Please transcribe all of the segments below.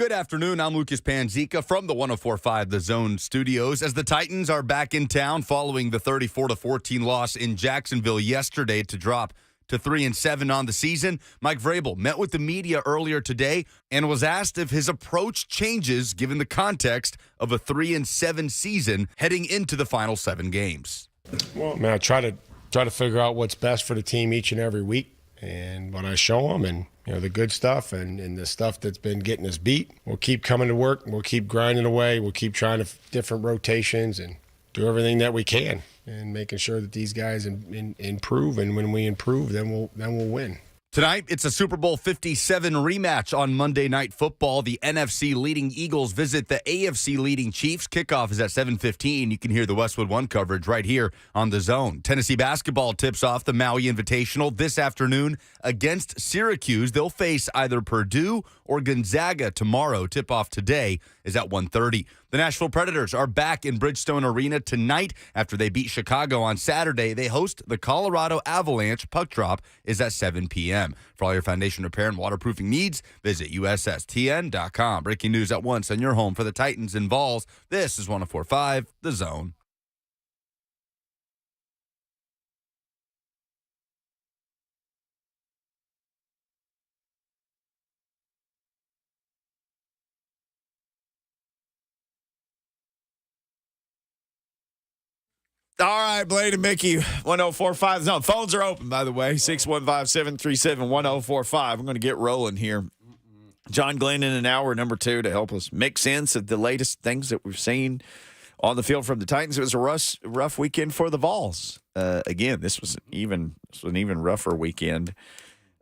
Good afternoon. I'm Lucas Panzica from the 104.5 The Zone studios as the Titans are back in town following the 34-14 loss in Jacksonville yesterday to drop to 3-7 on the season. Mike Vrabel met with the media earlier today and was asked if his approach changes given the context of a 3-7 season heading into the final 7 games. Well, man, I try to figure out what's best for the team each and every week. And when I show them and, the good stuff and the stuff that's been getting us beat, we'll keep coming to work. We'll keep grinding away. We'll keep trying different rotations and do everything that we can and making sure that these guys improve. And when we improve, then we'll win. Tonight, it's a Super Bowl 57 rematch on Monday Night Football. The NFC-leading Eagles visit the AFC-leading Chiefs. Kickoff is at 7:15. You can hear the Westwood One coverage right here on The Zone. Tennessee basketball tips off the Maui Invitational this afternoon against Syracuse. They'll face either Purdue or Gonzaga tomorrow. Tip-off today is at 1:30. The Nashville Predators are back in Bridgestone Arena tonight after they beat Chicago on Saturday. They host the Colorado Avalanche. Puck drop is at 7 p.m. For all your foundation repair and waterproofing needs, visit USSTN.com. Breaking news at once on your home for the Titans and Vols. This is 104.5 The Zone. All right, Blade and Mickey, 1045 Zone. Phones are open, by the way, 615-737-1045. We're going to get rolling here. John Glennon in hour number 2 to help us make sense of the latest things that we've seen on the field from the Titans. It was a rough weekend for the Vols. Again, this was an even rougher weekend.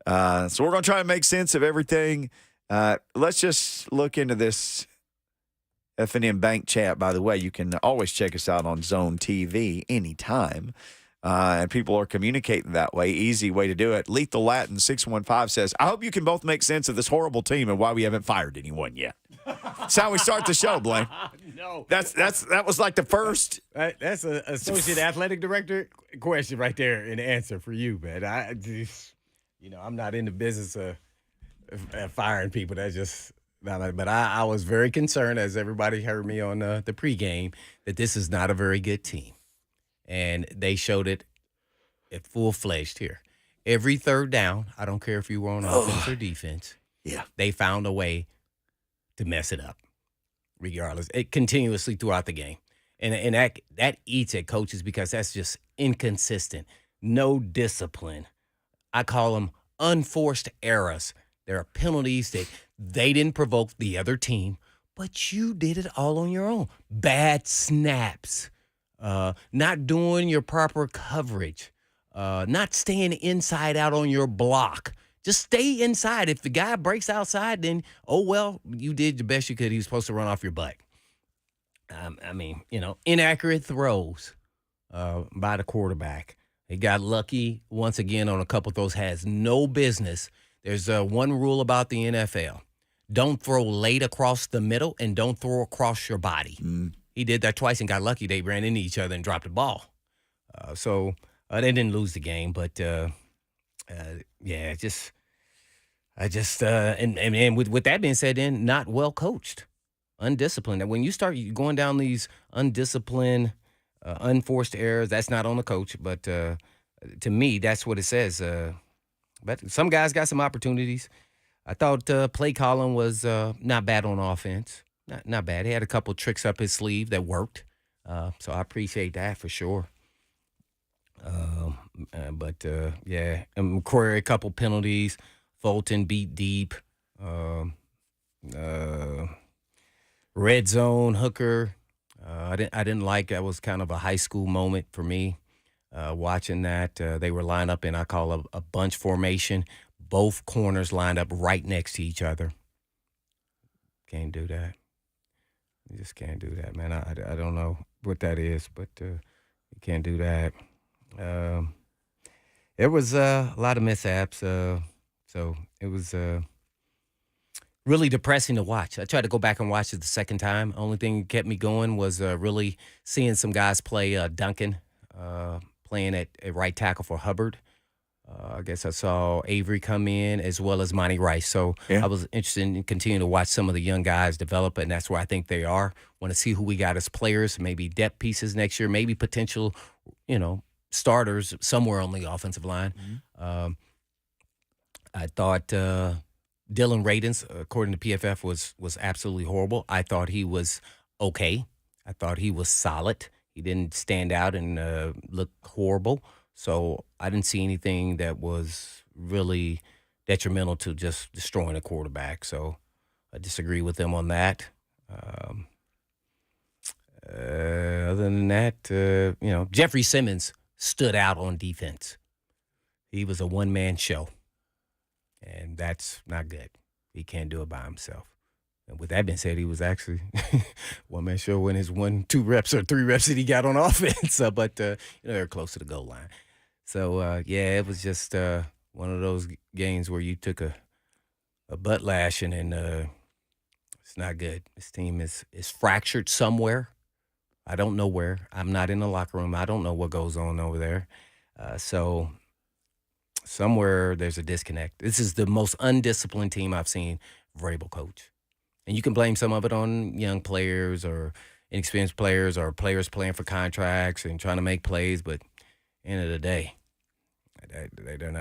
So we're going to try and make sense of everything. Let's just look into this F&M Bank chat. By the way, you can always check us out on Zone TV anytime. And people are communicating that way. Easy way to do it. Lethal Latin 615 says, I hope you can both make sense of this horrible team and why we haven't fired anyone yet. That's how we start the show, Blaine. No. That was like the first. That's an associate athletic director question right there in the answer for you, man. I'm not in the business of firing people. That's just... But I was very concerned, as everybody heard me on the pregame, that this is not a very good team. And they showed it at full-fledged here. Every third down, I don't care if you were on offense or defense, they found a way to mess it up, regardless. It continuously throughout the game. And that eats at coaches because that's just inconsistent. No discipline. I call them unforced errors. There are penalties that they didn't provoke the other team, but you did it all on your own. Bad snaps, not doing your proper coverage, not staying inside out on your block. Just stay inside. If the guy breaks outside, then, you did the best you could. He was supposed to run off your butt. Inaccurate throws by the quarterback. He got lucky once again on a couple of those, has no business. There's one rule about the NFL. Don't throw late across the middle and don't throw across your body. He did that twice and got lucky. They ran into each other and dropped the ball. So they didn't lose the game, but and with that being said, then not well coached, undisciplined. And when you start going down these undisciplined, unforced errors, that's not on the coach, but to me, that's what it says. But some guys got some opportunities. I thought play calling was not bad on offense. Not bad. He had a couple tricks up his sleeve that worked. So I appreciate that for sure. And McCrory, a couple penalties. Fulton beat deep. Red zone, Hooker. I didn't like. That was kind of a high school moment for me. Watching that, they were lined up in, I call a bunch formation. Both corners lined up right next to each other. Can't do that. You just can't do that, man. I don't know what that is, but you can't do that. There was a lot of mishaps, so it was really depressing to watch. I tried to go back and watch it the second time. Only thing that kept me going was really seeing some guys play Duncan, playing at right tackle for Hubbard. I guess I saw Avery come in as well as Monty Rice. So Yeah. I was interested in continuing to watch some of the young guys develop, and that's where I think they are. Want to see who we got as players, maybe depth pieces next year, maybe potential, starters somewhere on the offensive line. I thought Dylan Radins, according to PFF, was absolutely horrible. I thought he was okay. I thought he was solid. He didn't stand out and look horrible. So I didn't see anything that was really detrimental to just destroying a quarterback. So I disagree with them on that. Other than that, Jeffrey Simmons stood out on defense. He was a one-man show, and that's not good. He can't do it by himself. And with that being said, he was actually one-man show in his 1, 2 reps or 3 reps that he got on offense. But they're close to the goal line. So, it was just one of those games where you took a butt lashing, and it's not good. This team is fractured somewhere. I don't know where. I'm not in the locker room. I don't know what goes on over there. So somewhere there's a disconnect. This is the most undisciplined team I've seen Vrabel coach. And you can blame some of it on young players or inexperienced players or players playing for contracts and trying to make plays, but end of the day, they're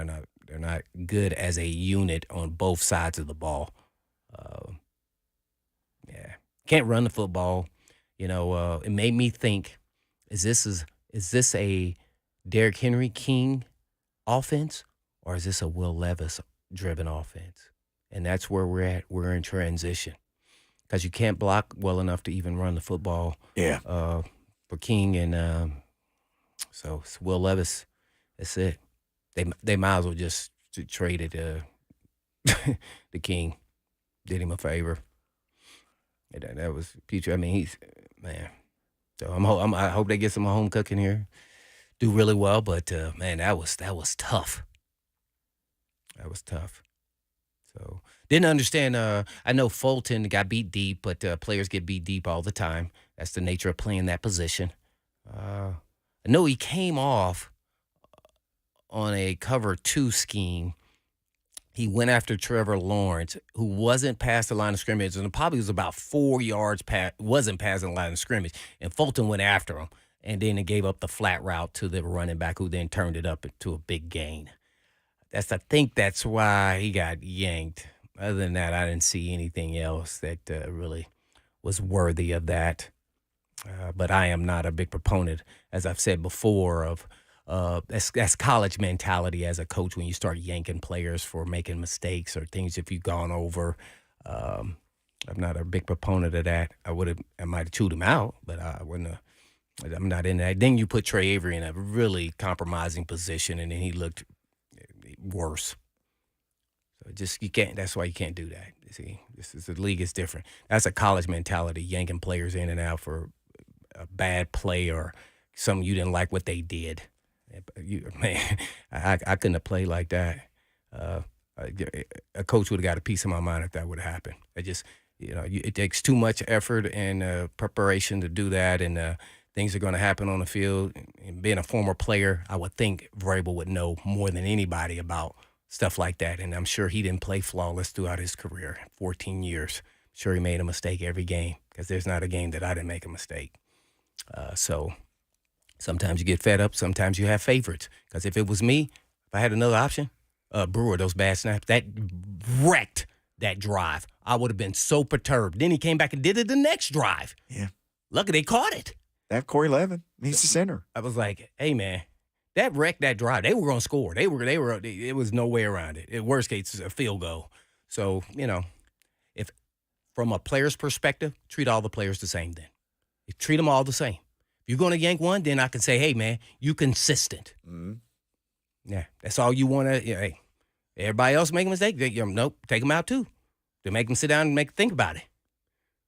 not good as a unit on both sides of the ball. Can't run the football. It made me think: is this a Derrick Henry King offense, or is this a Will Levis driven offense? And that's where we're at. We're in transition because you can't block well enough to even run the football. Yeah. For King, and so it's Will Levis. That's it. They might as well just trade it the King. Did him a favor. That was future. I mean, he's man. So I hope they get some home cooking here. Do really well, but man, that was tough. That was tough. So didn't understand. I know Fulton got beat deep, but players get beat deep all the time. That's the nature of playing that position. I know he came off on a cover 2 scheme. He went after Trevor Lawrence, who wasn't past the line of scrimmage, and probably was about 4 yards past, wasn't past the line of scrimmage. And Fulton went after him, and then it gave up the flat route to the running back, who then turned it up into a big gain. I think that's why he got yanked. Other than that, I didn't see anything else that really was worthy of that. But I am not a big proponent, as I've said before, of that's college mentality as a coach when you start yanking players for making mistakes or things if you've gone over. I'm not a big proponent of that. I might have chewed him out, but I wouldn't have. I'm not in that. Then you put Trey Avery in a really compromising position, and then he looked worse. So you can't. That's why you can't do that. You see, the league is different. That's a college mentality, yanking players in and out for a bad play or something you didn't like what they did. I couldn't have played like that. A coach would have got a piece of my mind if that would have happened. It takes too much effort and preparation to do that, and things are going to happen on the field. And being a former player, I would think Vrabel would know more than anybody about stuff like that. And I'm sure he didn't play flawless throughout his career, 14 years. I'm sure he made a mistake every game, because there's not a game that I didn't make a mistake. So sometimes you get fed up. Sometimes you have favorites. Because if it was me, if I had another option, Brewer, those bad snaps, that wrecked that drive. I would have been so perturbed. Then he came back and did it the next drive. Yeah. Lucky they caught it. That Corey Levin, he's the center. I was like, hey, man, that wrecked that drive. They were going to score. It was no way around it. At worst case, it's a field goal. So, if from a player's perspective, treat all the players the same then. You treat them all the same. If you're going to yank one, then I can say, hey, man, you consistent. Mm-hmm. Yeah, that's all you want to, hey, everybody else make a mistake. Nope, take them out too. To make them sit down and think about it.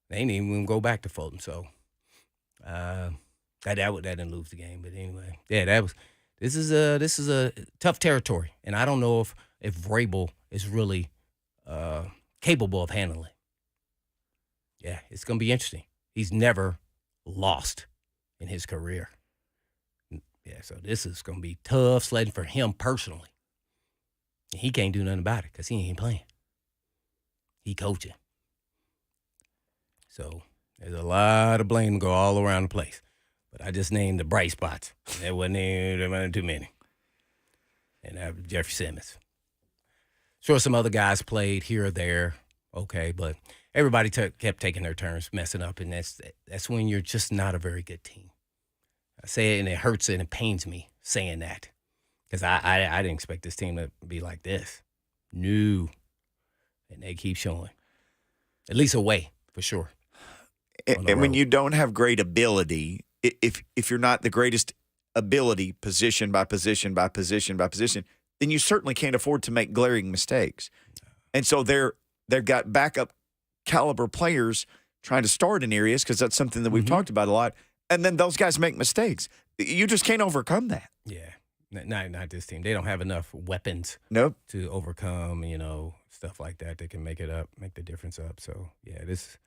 They ain't even go back to Fulton. So, that didn't lose the game. But anyway, yeah, this is a tough territory. And I don't know if Vrabel is really capable of handling it. Yeah, it's going to be interesting. He's never lost in his career. Yeah, so this is going to be tough sledding for him personally. He can't do nothing about it because he ain't playing. He coaching. So there's a lot of blame to go all around the place. But I just named the bright spots. There wasn't too many. And that was Jeffrey Simmons. Sure, some other guys played here or there. Okay, but everybody kept taking their turns messing up, and that's when you're just not a very good team. I say it, and it hurts and it pains me saying that because I didn't expect this team to be like this. No. And they keep showing. At least away, for sure. And when you don't have great ability, if you're not the greatest ability position by position by position by position, then you certainly can't afford to make glaring mistakes. And so they've got backup caliber players trying to start in areas because that's something that we've talked about a lot. And then those guys make mistakes. You just can't overcome that. Yeah, not this team. They don't have enough weapons to overcome, stuff like that. They can make the difference up. So, yeah, this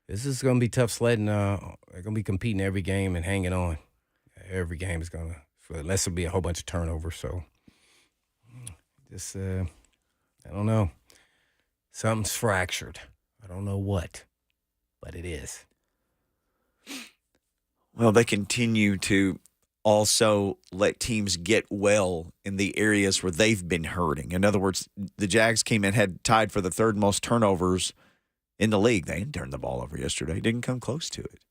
is going to be tough sledding. They're going to be competing every game and hanging on. Every game is going to, unless it'll be a whole bunch of turnovers. So, just, I don't know. Something's fractured. I don't know what, but it is. Well, they continue to also let teams get well in the areas where they've been hurting. In other words, the Jags came in, had tied for the third most turnovers in the league. They didn't turn the ball over yesterday. Didn't come close to it.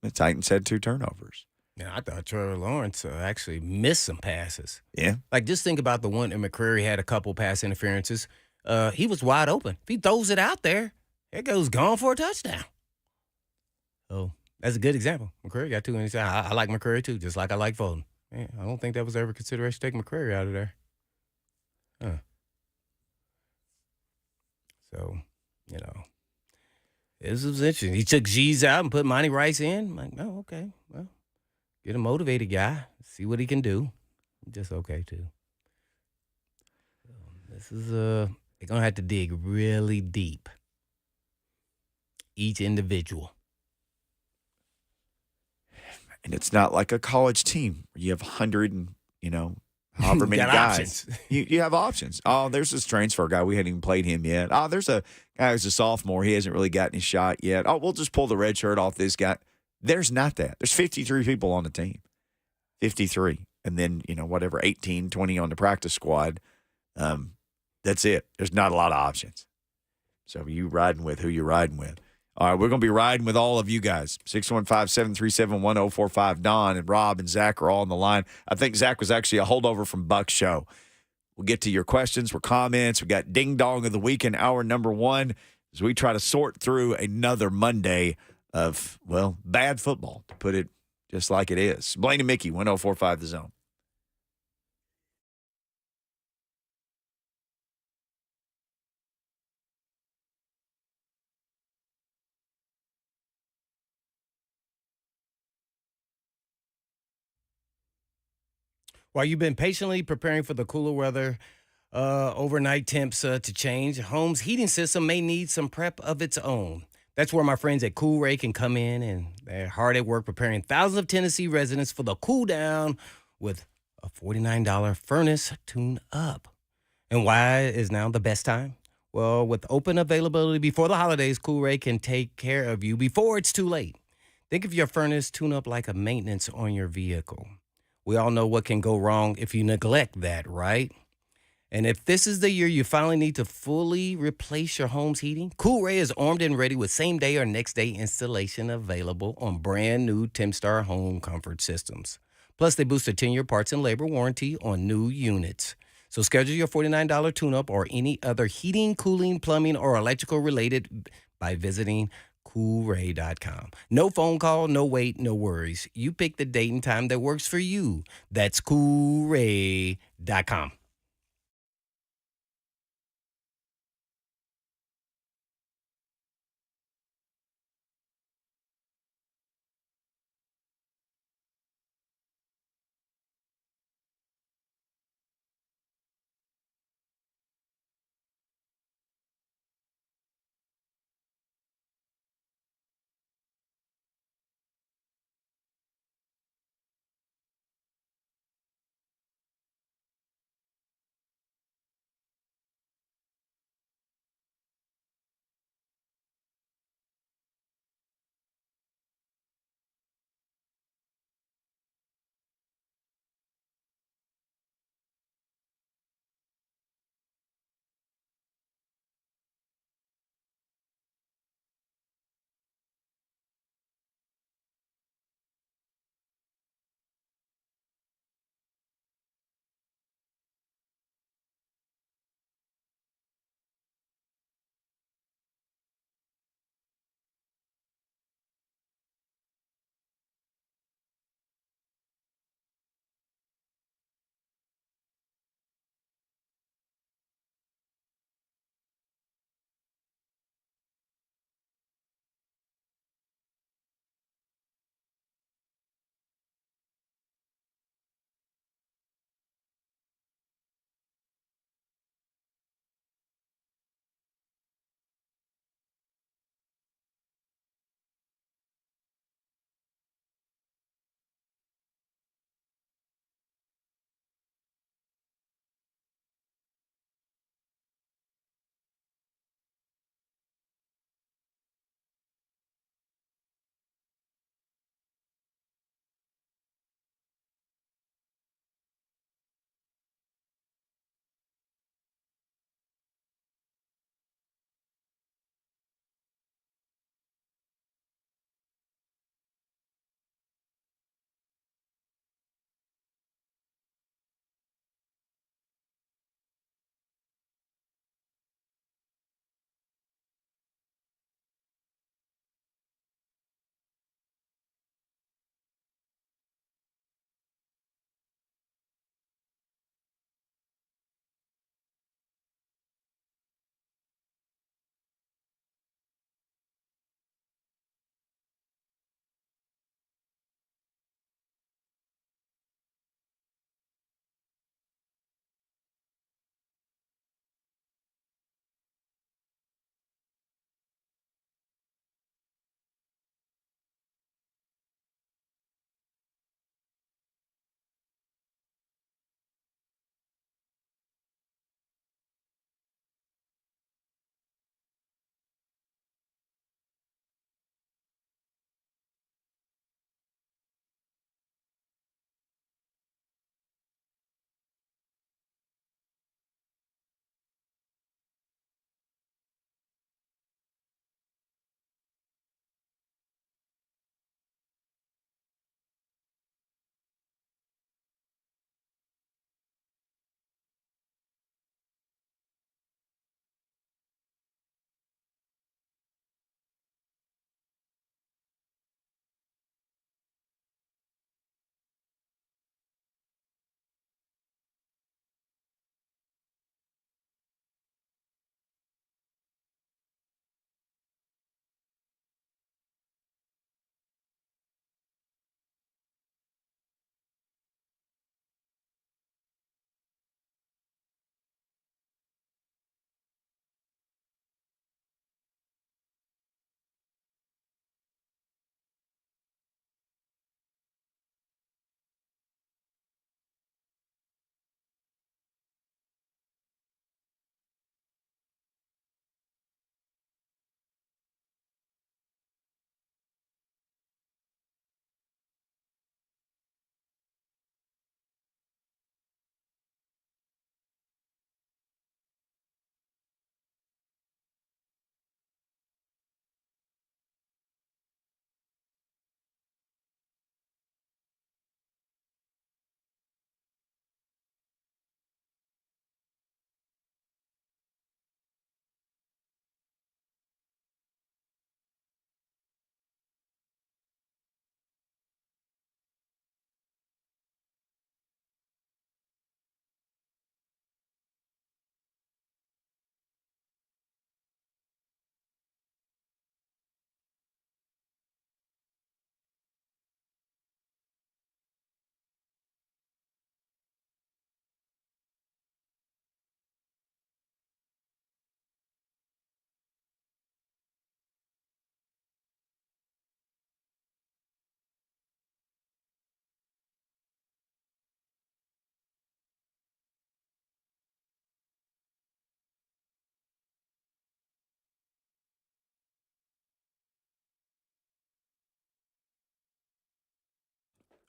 The Titans had 2 turnovers. Yeah, I thought Trevor Lawrence actually missed some passes. Yeah. Like, just think about the one that McCreary had a couple pass interferences. He was wide open. If he throws it out there, it goes gone for a touchdown. So that's a good example. McCreary got 2 interceptions. I like McCreary too, just like I like Fulton. Man, I don't think that was ever a consideration to take McCreary out of there. So, this was interesting. He took G's out and put Monty Rice in. I'm like, oh, okay. Well, get a motivated guy. See what he can do. Just okay too. This is they're gonna have to dig really deep. Each individual. And it's not like a college team. You have 100 and, however many guys. You have options. Oh, there's this transfer guy. We hadn't even played him yet. Oh, there's a guy who's a sophomore. He hasn't really gotten his shot yet. Oh, we'll just pull the red shirt off this guy. There's not that. There's 53 people on the team. 53. And then, 18, 20 on the practice squad. That's it. There's not a lot of options. So you riding with who you're riding with. All right, we're going to be riding with all of you guys. 615-737-1045. Don and Rob and Zach are all on the line. I think Zach was actually a holdover from Buck's show. We'll get to your questions or comments. We got Ding Dong of the Week in hour number 1 as we try to sort through another Monday of, bad football, to put it just like it is. Blaine and Mickey, 1045 The Zone. While you've been patiently preparing for the cooler weather, overnight temps to change, Home's heating system may need some prep of its own. That's where my friends at Cool Ray can come in, and they're hard at work preparing thousands of Tennessee residents for the cool down with a $49 furnace tune-up. And why is now the best time? Well, with open availability before the holidays, Cool Ray can take care of you before it's too late. Think of your furnace tune-up like a maintenance on your vehicle. We all know what can go wrong if you neglect that, right? And if this is the year you finally need to fully replace your home's heating, Cool Ray is armed and ready with same-day or next-day installation available on brand-new Timstar home comfort systems. Plus, they boost a 10-year parts and labor warranty on new units. So schedule your $49 tune-up or any other heating, cooling, plumbing, or electrical-related by visiting CoolRay.com. No phone call, no wait, no worries. You pick the date and time that works for you. That's CoolRay.com.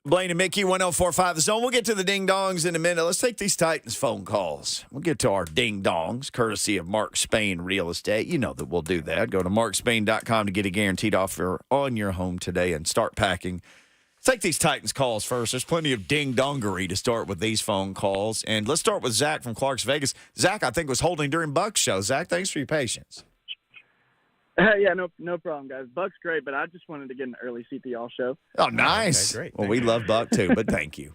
Blaine and Mickey, 1045 The Zone. We'll get to the ding-dongs in a minute. Let's take these Titans phone calls. We'll get to our ding-dongs, courtesy of Mark Spain Real Estate. You know that we'll do that. Go to markspain.com to get a guaranteed offer on your home today and start packing. Let's take these Titans calls first. There's plenty of ding-dongery to start with these phone calls. And let's start with Zach from Clarks Vegas. Zach, I think, was holding during Buck's show. Zach, thanks for your patience. Yeah, no problem, guys. Buck's great, but I just wanted to get an early seat to y'all show. Oh, nice. Okay, great. Well, we love Buck, too, but thank you.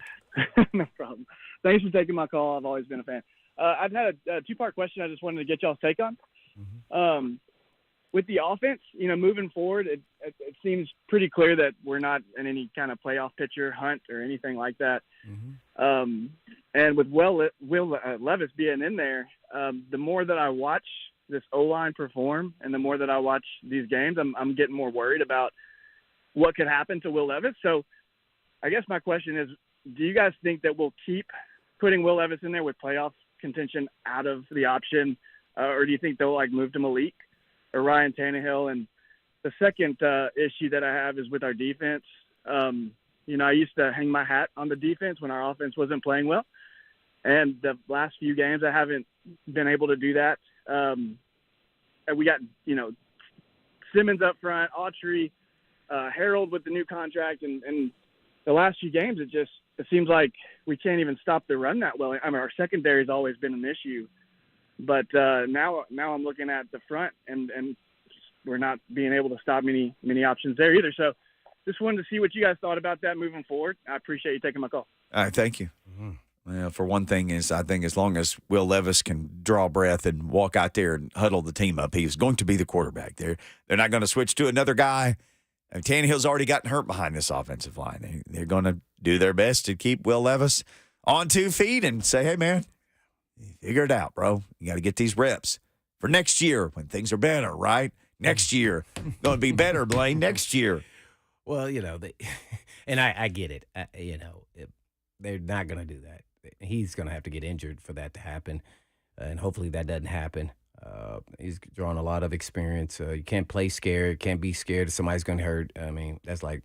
No problem. Thanks for taking my call. I've always been a fan. I've had a two-part question I just wanted to get y'all's take on. Mm-hmm. With the offense, moving forward, it seems pretty clear that we're not in any kind of playoff pitcher hunt or anything like that. Mm-hmm. And with Will Levis being in there, the more that I watch this O-line perform and the more that I watch these games, I'm getting more worried about what could happen to Will Levis. So I guess my question is, do you guys think that we'll keep putting Will Levis in there with playoff contention out of the option, or do you think they'll move to Malik or Ryan Tannehill? And the second issue that I have is with our defense. I used to hang my hat on the defense when our offense wasn't playing well. And the last few games, I haven't been able to do that. And we got, Simmons up front, Autry, Harold with the new contract. And the last few games, it seems like we can't even stop the run that well. I mean, our secondary has always been an issue. But now I'm looking at the front, and we're not being able to stop many options there either. So just wanted to see what you guys thought about that moving forward. I appreciate you taking my call. All right, thank you. Mm-hmm. Well, for one thing I think as long as Will Levis can draw breath and walk out there and huddle the team up, he's going to be the quarterback there. They're not going to switch to another guy. And Tannehill's already gotten hurt behind this offensive line. They're going to do their best to keep Will Levis on 2 feet and say, hey, man, figure it out, bro. You got to get these reps for next year when things are better, right? Next year. Going to be better, Blaine, next year. Well, and I get it. They're not going to do that. He's going to have to get injured for that to happen, and hopefully that doesn't happen. He's drawn a lot of experience. You can't play scared, can't be scared that somebody's going to hurt. I mean, that's like,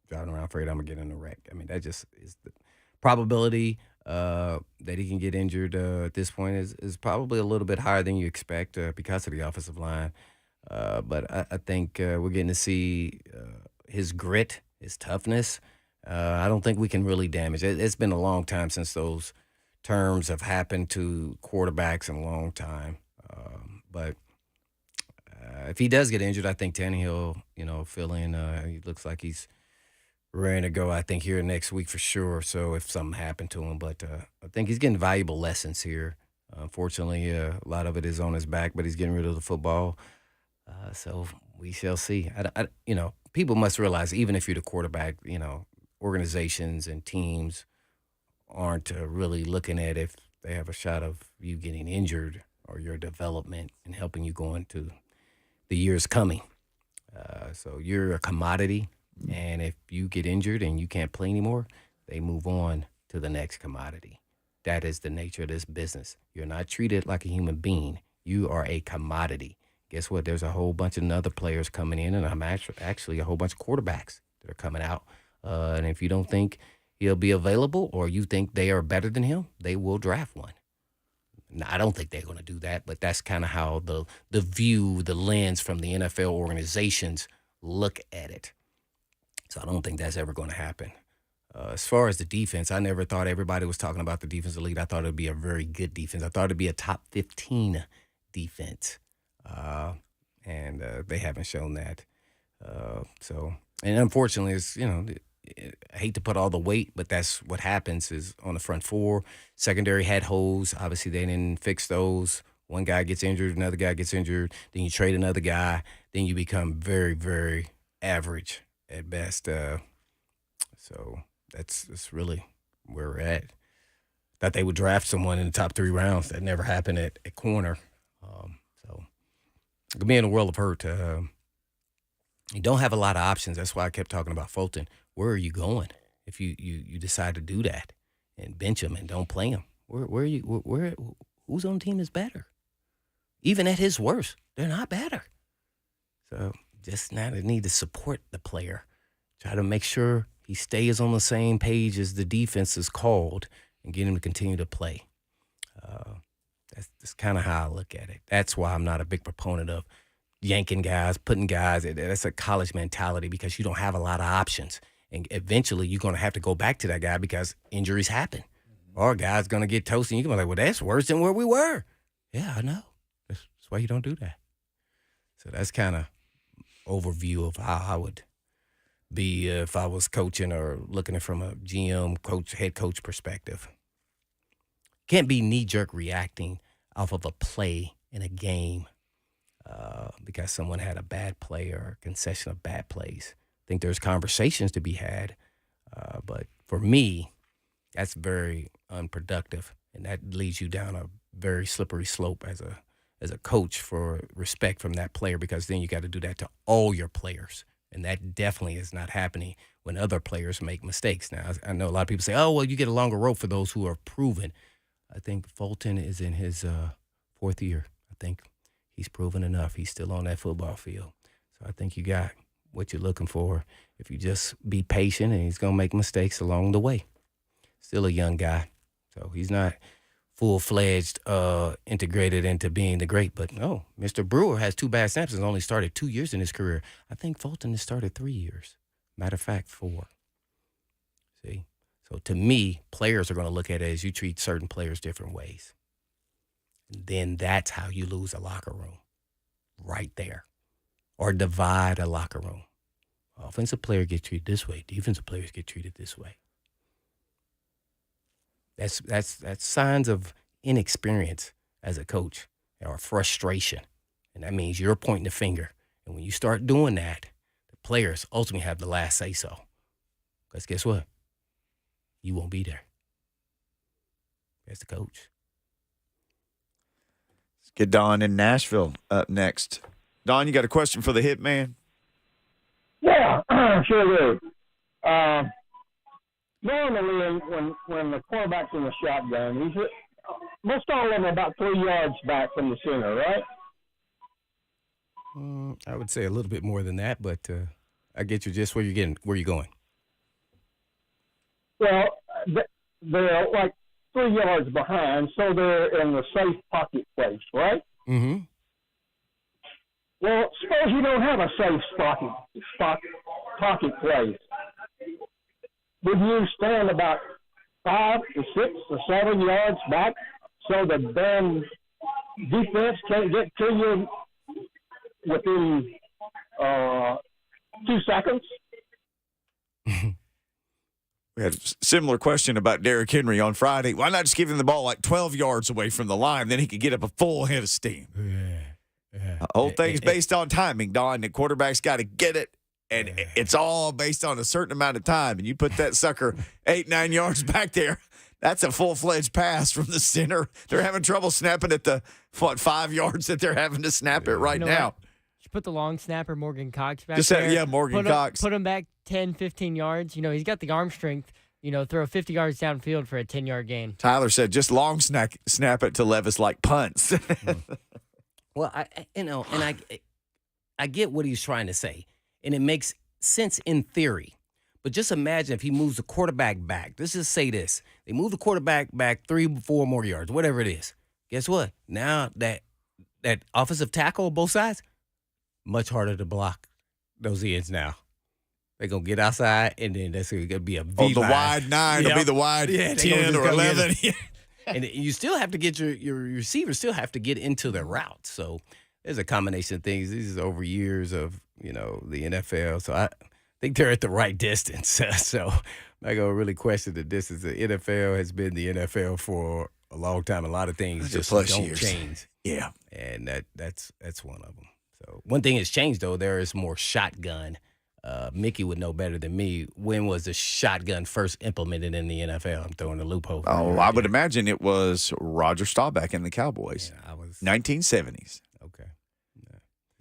driving around afraid I'm going to get in a wreck. I mean, that just is the probability that he can get injured at this point is probably a little bit higher than you expect because of the offensive line. But I think we're getting to see his grit, his toughness. I don't think we can really damage it. It's been a long time since those terms have happened to quarterbacks in a long time. But if he does get injured, I think Tannehill, fill in. He looks like he's ready to go, I think, here next week for sure. So if something happened to him. But I think he's getting valuable lessons here. Unfortunately, a lot of it is on his back, but he's getting rid of the football. So we shall see. People must realize, even if you're the quarterback, organizations and teams aren't really looking at if they have a shot of you getting injured or your development and helping you go into the years coming. So you're a commodity, and if you get injured and you can't play anymore, they move on to the next commodity. That is the nature of this business. You're not treated like a human being. You are a commodity. Guess what? There's a whole bunch of other players coming in, and I'm actually a whole bunch of quarterbacks that are coming out. And if you don't think he'll be available or you think they are better than him, they will draft one. Now, I don't think they're going to do that, but that's kind of how the view, the lens from the NFL organizations look at it. So I don't think that's ever going to happen. As far as the defense, I never thought everybody was talking about the defensive league. I thought it would be a very good defense. I thought it would be a top 15 defense. And they haven't shown that. And unfortunately, it's, I hate to put all the weight, but that's what happens is on the front four. Secondary had holes. Obviously, they didn't fix those. One guy gets injured, another guy gets injured. Then you trade another guy. Then you become very, very average at best. So that's really where we're at. Thought they would draft someone in the top 3 rounds. That never happened at corner. So it could be in a world of hurt. You don't have a lot of options. That's why I kept talking about Fulton. Where are you going if you decide to do that and bench him and don't play him? Who's on the team is better? Even at his worst, they're not better. So just now they need to support the player. Try to make sure he stays on the same page as the defense is called and get him to continue to play. That's kind of how I look at it. That's why I'm not a big proponent of yanking guys, putting guys. That's a college mentality because you don't have a lot of options. And eventually you're going to have to go back to that guy because injuries happen. Or a guy's going to get toasted and you're going to be like, well, that's worse than where we were. Yeah, I know. That's why you don't do that. So that's kind of overview of how I would be if I was coaching or looking at it from a GM, coach, head coach perspective. Can't be knee-jerk reacting off of a play in a game because someone had a bad play or a concession of bad plays. I think there's conversations to be had, but for me, that's very unproductive, and that leads you down a very slippery slope as a coach for respect from that player because then you got to do that to all your players, and that definitely is not happening when other players make mistakes. Now, I know a lot of people say, oh, well, you get a longer rope for those who are proven. I think Fulton is in his fourth year. I think he's proven enough. He's still on that football field. So I think you got what you're looking for if you just be patient, and he's going to make mistakes along the way. Still a young guy. So he's not full-fledged integrated into being the great. But, no, Mr. Brewer has 2 bad snaps and only started 2 years in his career. I think Fulton has started 3 years. Matter of fact, 4. See? So to me, players are going to look at it as you treat certain players different ways. And then that's how you lose a locker room, right there, or divide a locker room. Offensive player get treated this way. Defensive players get treated this way. That's signs of inexperience as a coach or frustration, and that means you're pointing the finger. And when you start doing that, the players ultimately have the last say so. Because guess what? You won't be there. That's the coach. Let's get Don in Nashville up next. Don, you got a question for the Hitman? Yeah, sure do. Normally, when the quarterback's in the shotgun, most all of them are about 3 yards back from the center, right? I would say a little bit more than that, but I get you just where you're going. Well, they're like 3 yards behind, so they're in the safe pocket place, right? Mm-hmm. Well, suppose you don't have a safe pocket place. Would you stand about 5 to 6 or 7 yards back so the damn defense can't get to you within 2 seconds? We had a similar question about Derrick Henry on Friday. Why not just give him the ball like 12 yards away from the line? Then he could get up a full head of steam. The whole thing's based on timing, Don. The quarterback's got to get it, and it's all based on a certain amount of time. And you put that sucker 8-9 yards back there, that's a full-fledged pass from the center. They're having trouble snapping at the 5 yards that they're having to snap it right now. What? You put the long snapper, Morgan Cox, back Just there. Morgan Cox. Put him back 10, 15 yards. He's got the arm strength. Throw 50 yards downfield for a 10-yard gain. Tyler said just long snap it to Levis like punts. Well, I get what he's trying to say, and it makes sense in theory. But just imagine if he moves the quarterback back. Let's just say this. They move the quarterback back 3-4 more yards, whatever it is. Guess what? Now that offensive tackle on both sides, much harder to block those ends now. They're going to get outside, and then that's going to be a V-line. The wide 9 will be the wide 10 or 11. And you still have to get your receivers still have to get into their route. So there's a combination of things. This is over years of, the NFL. So I think they're at the right distance. So I'm not going to really question the distance. The NFL has been the NFL for a long time. A lot of things just don't change. Yeah. And that's one of them. So one thing has changed, though. There is more shotgun. Mickey would know better than me. When was the shotgun first implemented in the NFL? I'm throwing a loophole. I would imagine it was Roger Staubach and the Cowboys. Yeah, 1970s. Okay. Yeah.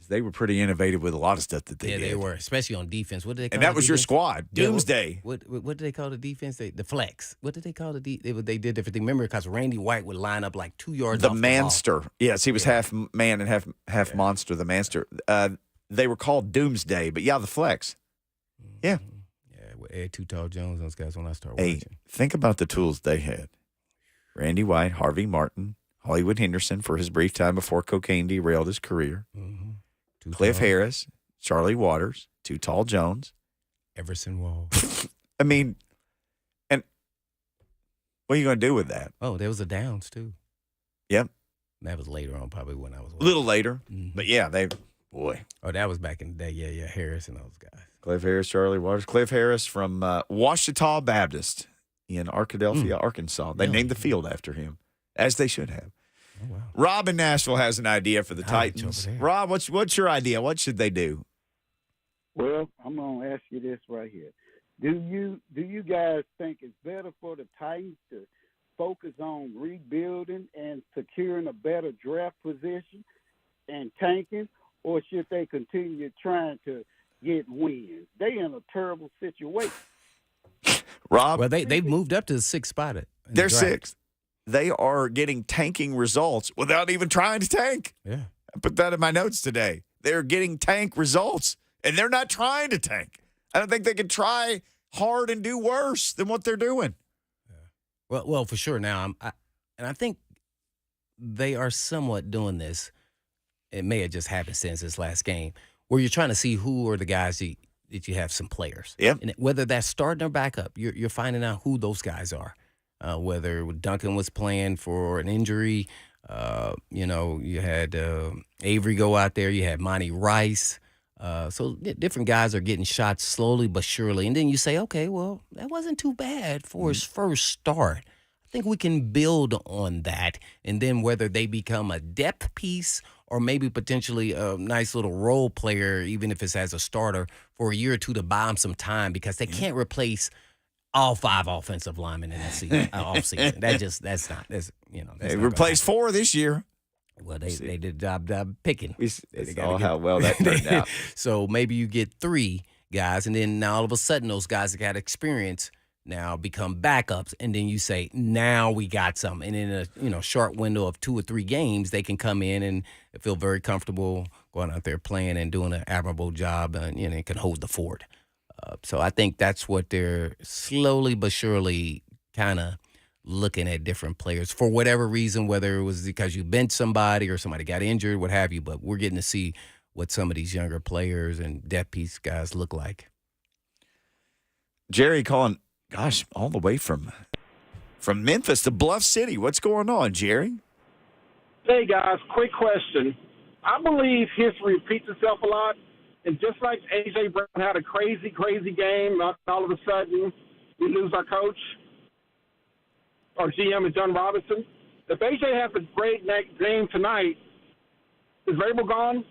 They were pretty innovative with a lot of stuff that they did. Yeah, they were, especially on defense. What did they call And that was your squad, Doomsday. What did they call the defense? The flex. What did they call the they did different things. Remember, because Randy White would line up like 2 yards The off Manster. The ball. Yes, he was half man and half monster, the Manster. They were called Doomsday, but the flex. Yeah. Yeah, with Ed Too Tall Jones, those guys, when I started Hey, watching. think about the tools they had. Randy White, Harvey Martin, Hollywood Henderson for his brief time before cocaine derailed his career. Mm-hmm. Cliff Harris, Charlie Waters, Too Tall Jones. Everson Wall. I mean, and what are you going to do with that? Oh, there was a Downs, too. Yep. That was later on, probably when I was A little later. Mm-hmm. But, yeah, boy. Oh, that was back in the day. Yeah, Harris and those guys. Cliff Harris, Charlie Waters. Cliff Harris from Ouachita Baptist in Arkadelphia, Arkansas. They named the field after him, as they should have. Oh, wow. Rob in Nashville has an idea for the Titans. Rob, what's your idea? What should they do? Well, I'm gonna ask you this right here. Do you guys think it's better for the Titans to focus on rebuilding and securing a better draft position and tanking, or should they continue trying to get wins? They in a terrible situation. Rob? Well, they've moved up to the 6th spot. They're 6th. They are getting tanking results without even trying to tank. Yeah. I put that in my notes today. They're getting tank results, and they're not trying to tank. I don't think they can try hard and do worse than what they're doing. Yeah. Well, for sure. Now, I think they are somewhat doing this. It may have just happened since this last game, where you're trying to see who are the guys that you have some players. Yep. And whether that's starting or backup, you're finding out who those guys are. Whether Duncan was playing for an injury, you had Avery go out there. You had Monty Rice. So different guys are getting shots slowly but surely. And then you say, okay, well, that wasn't too bad for his first start. I think we can build on that. And then whether they become a depth piece or maybe potentially a nice little role player, even if it's as a starter, for a year or two to buy them some time, because they can't replace all 5 offensive linemen in that season, offseason. That's not. They replaced 4 this year. Well, they did a job picking. We saw how well that turned out. So maybe you get 3 guys, and then now all of a sudden those guys that got experience now become backups, and then you say, now we got some. And in a short window of 2 or 3 games, they can come in and feel very comfortable going out there playing and doing an admirable job, and can hold the fort. So I think that's what they're slowly but surely kind of looking at different players for whatever reason, whether it was because you benched somebody or somebody got injured, what have you. But we're getting to see what some of these younger players and depth piece guys look like. Jerry calling, gosh, all the way from Memphis to Bluff City. What's going on, Jerry? Hey, guys, quick question. I believe history repeats itself a lot. And just like A.J. Brown had a crazy, crazy game, all of a sudden we lose our coach, our GM is John Robinson. If A.J. has a great game tonight, is Vrabel gone?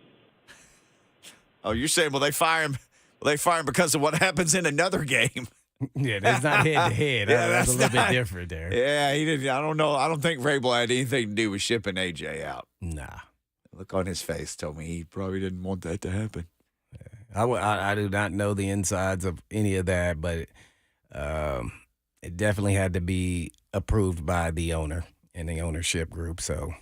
Oh, you're saying, will they fire him? Will they fire him because of what happens in another game? Yeah, that's not head-to-head. That's a little bit different there. Yeah, he didn't. I don't know. I don't think Vrabel had anything to do with shipping A.J. out. Nah. Look on his face told me he probably didn't want that to happen. I do not know the insides of any of that, but it definitely had to be approved by the owner and the ownership group. So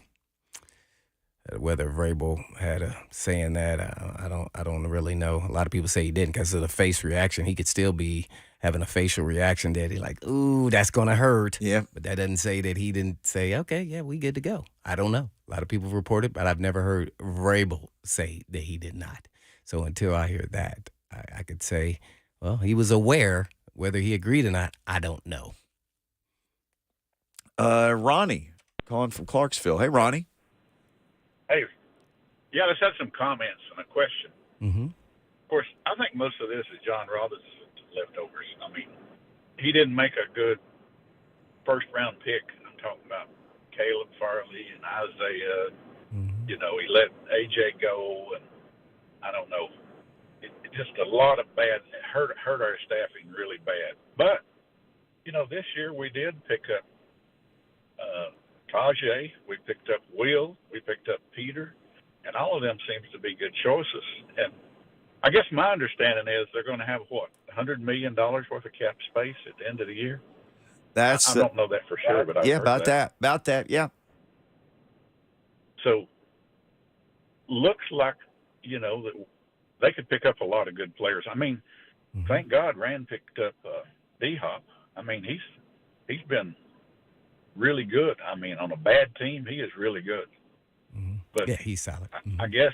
whether Vrabel had a say in that, I don't really know. A lot of people say he didn't because of the face reaction. He could still be having a facial reaction that he like, ooh, that's gonna hurt. Yeah, but that doesn't say that he didn't say, okay, yeah, we good to go. I don't know. A lot of people reported, but I've never heard Vrabel say that he did not. So until I hear that, I could say, well, he was aware. Whether he agreed or not, I don't know. Ronnie, calling from Clarksville. Hey, Ronnie. Hey, yeah, let's have some comments and a question. Mm-hmm. Of course, I think most of this is John Robinson's leftovers. I mean, he didn't make a good first-round pick. I'm talking about Caleb Farley and Isaiah. Mm-hmm. He let A.J. go, and I don't know. It just a lot of bad. It hurt our staffing really bad. But, this year we did pick up Tajay. We picked up Will. We picked up Peter. And all of them seems to be good choices. And I guess my understanding is they're going to have, $100 million worth of cap space at the end of the year? I don't know that for sure, but I've heard about that, yeah. So, looks like, that they could pick up a lot of good players. I mean, Thank God Rand picked up D-Hop. I mean, he's been really good. I mean, on a bad team, he is really good. But Yeah, he's solid. I guess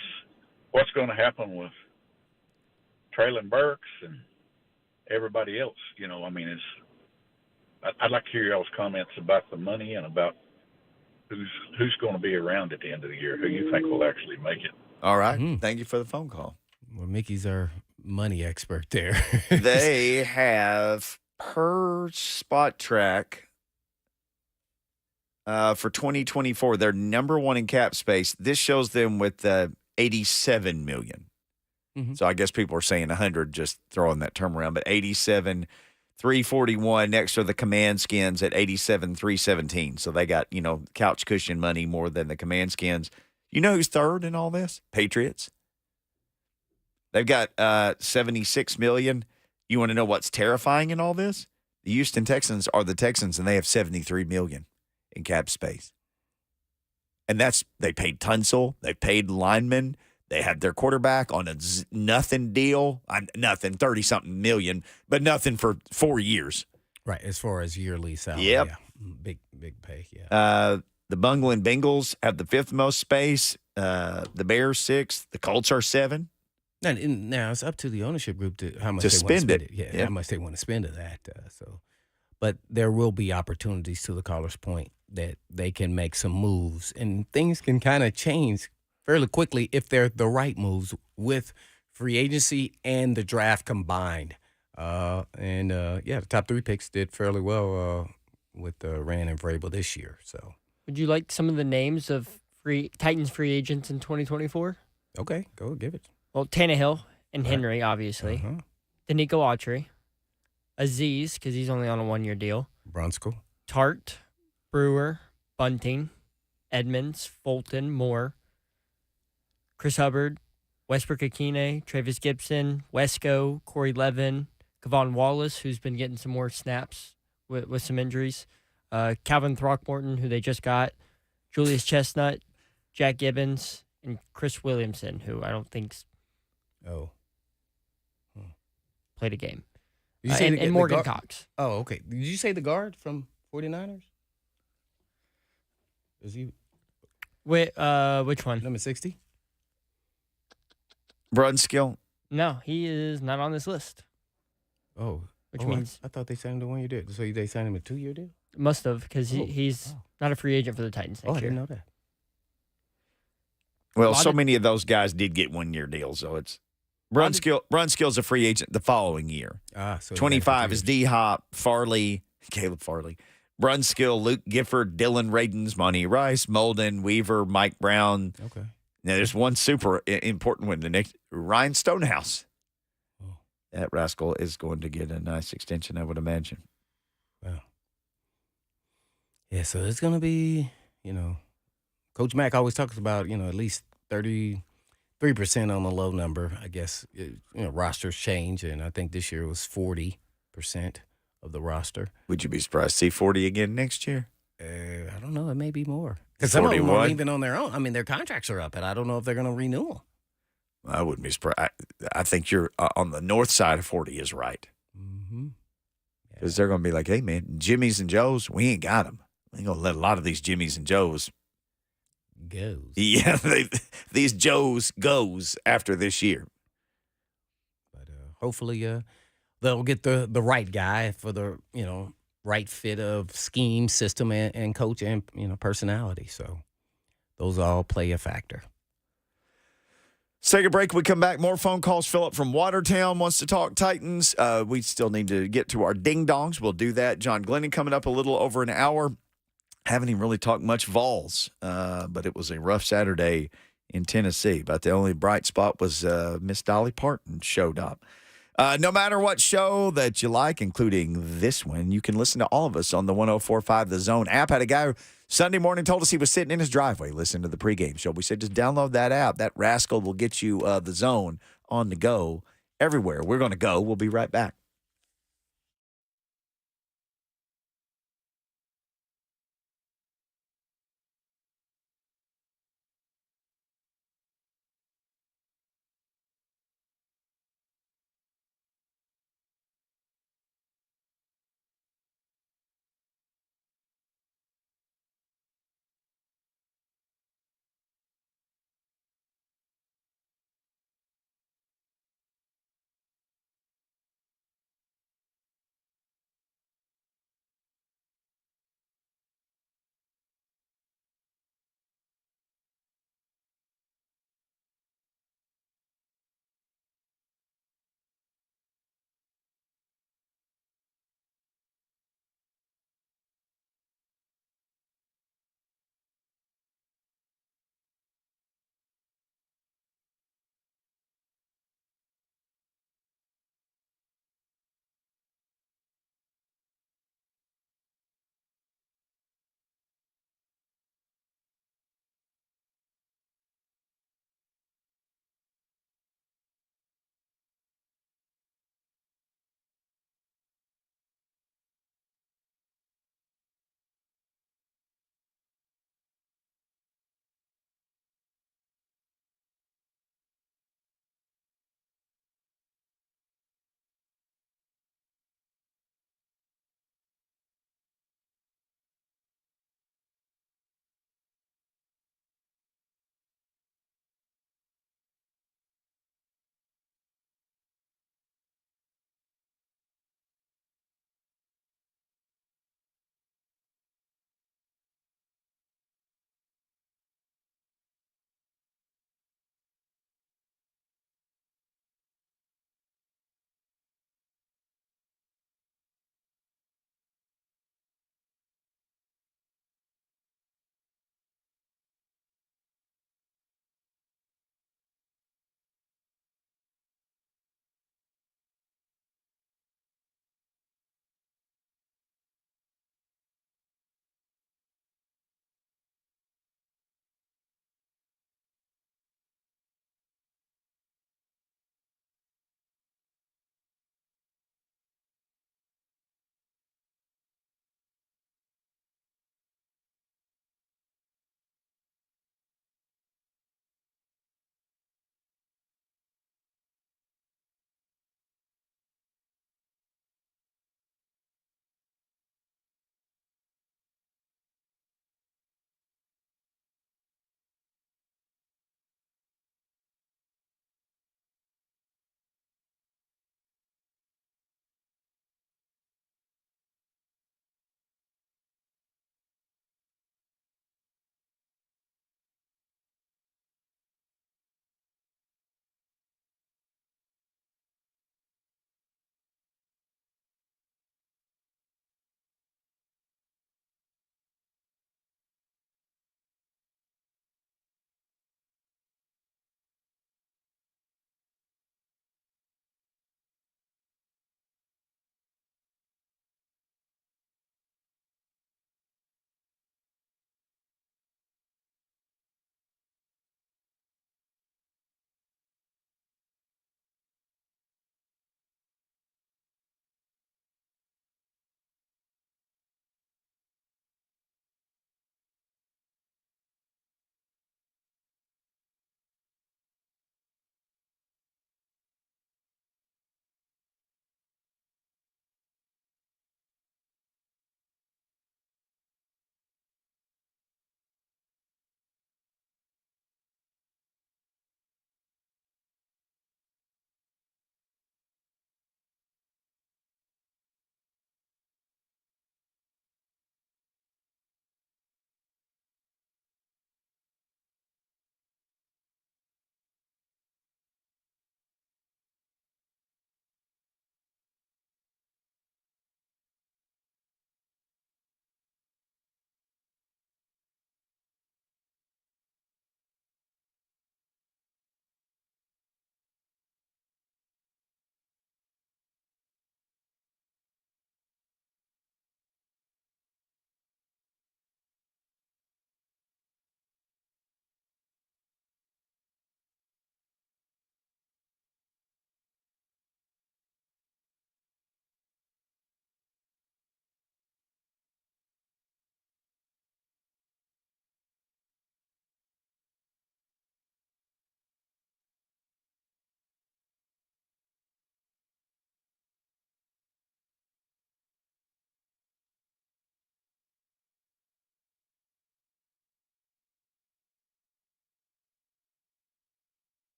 what's going to happen with Traylon Burks and everybody else, I mean, I'd like to hear y'all's comments about the money and about who's going to be around at the end of the year, who you think will actually make it. All right. Thank you for the phone call. Well, Mickey's our money expert there. They have per spot track for 2024. They're number one in cap space. This shows them with $87 million. So I guess people are saying 100, just throwing that term around. But 87,341. Next are the Command Skins at 87,317. So they got couch cushion money more than the Command Skins. You know who's third in all this? Patriots. They've got $76 million. You want to know what's terrifying in all this? The Houston Texans are the Texans, and they have $73 million in cap space. And they paid Tunsil. They paid linemen. They had their quarterback on a nothing deal. Nothing, 30-something million, but nothing for 4 years. Right, as far as yearly salary. Yep. Yeah. Big pay, yeah. The bungling Bengals have the fifth most space. The Bears, sixth. The Colts are 7. Now it's up to the ownership group to how much To they want to spend spend it. it. Yeah, Yeah. how much they want to spend of that. But there will be opportunities, to the caller's point, that they can make some moves, and things can kind of change fairly quickly if they're the right moves with free agency and the draft combined. The top 3 picks did fairly well with Rand and Vrabel this year. So, Would you like some of the names of Titans free agents in 2024? okay, go give it. Well, Tannehill and Henry, obviously. Danico Autry. Aziz, because he's only on a 1-year deal. Brunskill. Tart, Brewer, Bunting, Edmonds, Fulton, Moore, Chris Hubbard, Westbrook-Akine, Travis Gibson, Wesco, Corey Levin, Kevon Wallace, who's been getting some more snaps with some injuries, Calvin Throckmorton, who they just got, Julius Chestnut, Jack Gibbons, and Chris Williamson, who I don't think's played a game. Did you say and Morgan Cox. Oh, okay. Did you say the guard from 49ers? Is he Which one? number 60? Brunskill. No, he is not on this list. Oh. Which means I thought they signed him to 1-year deal. So they signed him a 2-year deal? must have, because he's not a free agent for the Titans next I year. didn't know that. Well, so many of those guys did get 1-year deals, so it's Brunskill's a free agent the following year. So 25 is D-Hop, Caleb Farley, Brunskill, Luke Gifford, Dylan Radens, Monty Rice, Molden, Weaver, Mike Brown. Okay. Now, there's one super important one. The next, Ryan Stonehouse. Oh. That rascal is going to get a nice extension, I would imagine. Wow. Yeah, so it's going to be, Coach Mack always talks about, at least 33% on the low number. I guess, rosters change, and I think this year it was 40% of the roster. Would you be surprised to see 40 again next year? I don't know. It may be more. Because some of them are leaving on their own. I mean, their contracts are up, and I don't know if they're going to renew them. I wouldn't be surprised. I think you're on the north side of 40 is right. Mm-hmm. Because they're going to be like, hey, man, Jimmys and Joes, we ain't got them. We ain't going to let a lot of these Jimmys and Joes goes. Yeah, these Joes goes after this year. But hopefully they'll get the right guy for the, right fit of scheme, system, and coach and, personality. So those all play a factor. Let's take a break. We come back. More phone calls. Philip from Watertown wants to talk Titans. We still need to get to our ding-dongs. We'll do that. John Glennon coming up a little over an hour. Haven't even really talked much Vols, but it was a rough Saturday in Tennessee. But the only bright spot was Miss Dolly Parton showed up. No matter what show that you like, including this one, you can listen to all of us on the 104.5 The Zone app. Had a guy Sunday morning told us he was sitting in his driveway listening to the pregame show. We said, just download that app. That rascal will get you The Zone on the go everywhere. We're going to go. We'll be right back.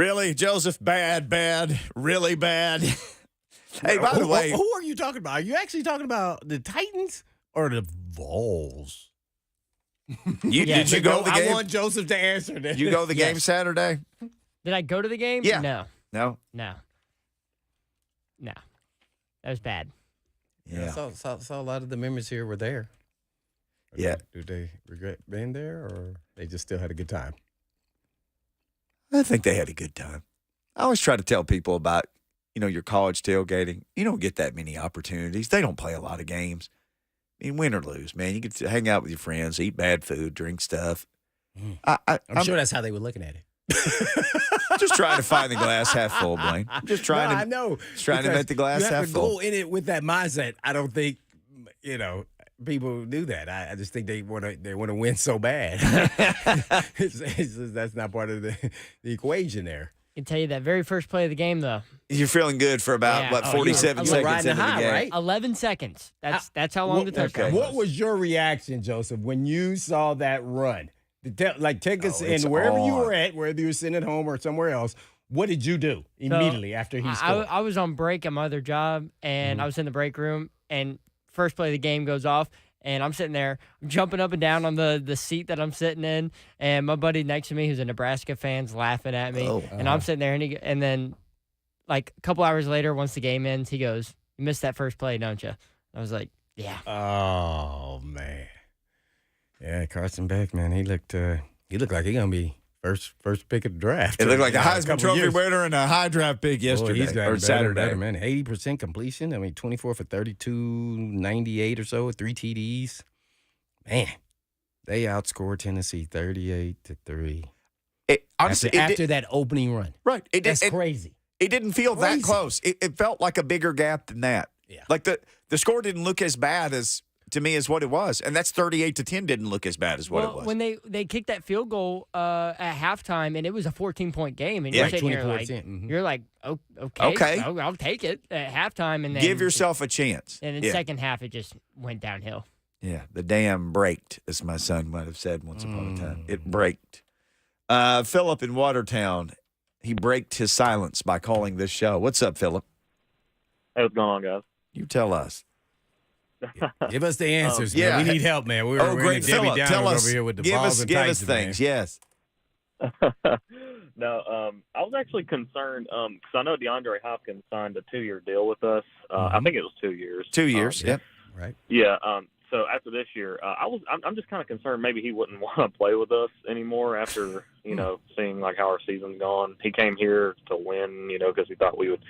Really, Joseph? Bad, really bad. Hey, by the way, who are you talking about? Are you actually talking about the Titans or the Vols? Did you go to the game? I want Joseph to answer this. You go to the game Saturday? Did I go to the game? Yeah. No. No. That was bad. Yeah. Saw a lot of the members here were there. Yeah. Do they regret being there, or they just still had a good time? I think they had a good time. I always try to tell people about, your college tailgating. You don't get that many opportunities. They don't play a lot of games. I mean, win or lose, man. You get to hang out with your friends, eat bad food, drink stuff. I'm sure that's how they were looking at it. Just trying to find the glass half full, Blaine. I'm just trying I know. Just trying to make the glass half You full. have to go in it with that mindset. I don't think, people do that. I just think they want to win so bad. It's just, that's not part of the equation there. I can tell you that very first play of the game, though. You're feeling good for about 47 you were seconds riding into the high, game. right? 11 seconds. That's how long the touchdown okay. was. What was your reaction, Joseph, when you saw that run? Take us it's in wherever you on. were at, whether you were sitting at home or somewhere else. What did you do immediately after he scored? I was on break at my other job, and I was in the break room, and first play of the game goes off, and I'm sitting there jumping up and down on the seat that I'm sitting in, and my buddy next to me, who's a Nebraska fan's laughing at me, and I'm sitting there, and then like a couple hours later, once the game ends, he goes, "You missed that first play, don't you?" I was like, "Yeah." Oh man, yeah, Carson Beck, man, he looked like he gonna be first pick of the draft. It looked like a couple Heisman Trophy years. winner and a high draft pick yesterday Boy, he's gotten or better, Saturday. better, man. 80% completion. I mean, 24 for 32, 98 or so, 3 TDs. Man, they outscored Tennessee 38-3. Honestly, After that opening run. Right. That's crazy. It didn't feel that Crazy. close. It felt like a bigger gap than that. Yeah. Like the score didn't look as bad to me as what it was. And that's 38-10 didn't look as bad as what it was. When they kicked that field goal at halftime, and it was a 14-point game, and Yeah. you're sitting here like, 24%, you're like, oh, okay, Okay. I'll take it at halftime, and then Give yourself a chance. And in second half, it just went downhill. Yeah, the dam braked, as my son might have said once upon a time. It braked. Philip in Watertown, he braked his silence by calling this show. What's up, Philip? Hey, what's going on, guys? You tell us. Give us the answers, man. yeah. We need help, man. We're Great, Debbie Philip. Downers Tell us. over here with the Give balls us, and give Titans, us things. Yes. No, I was actually concerned because I know DeAndre Hopkins signed a 2-year deal with us. I think it was 2 years. 2 years. Yep. Right. Yeah. So after this year, I'm just kind of concerned maybe he wouldn't want to play with us anymore after seeing like how our season's gone. He came here to win, because he thought we would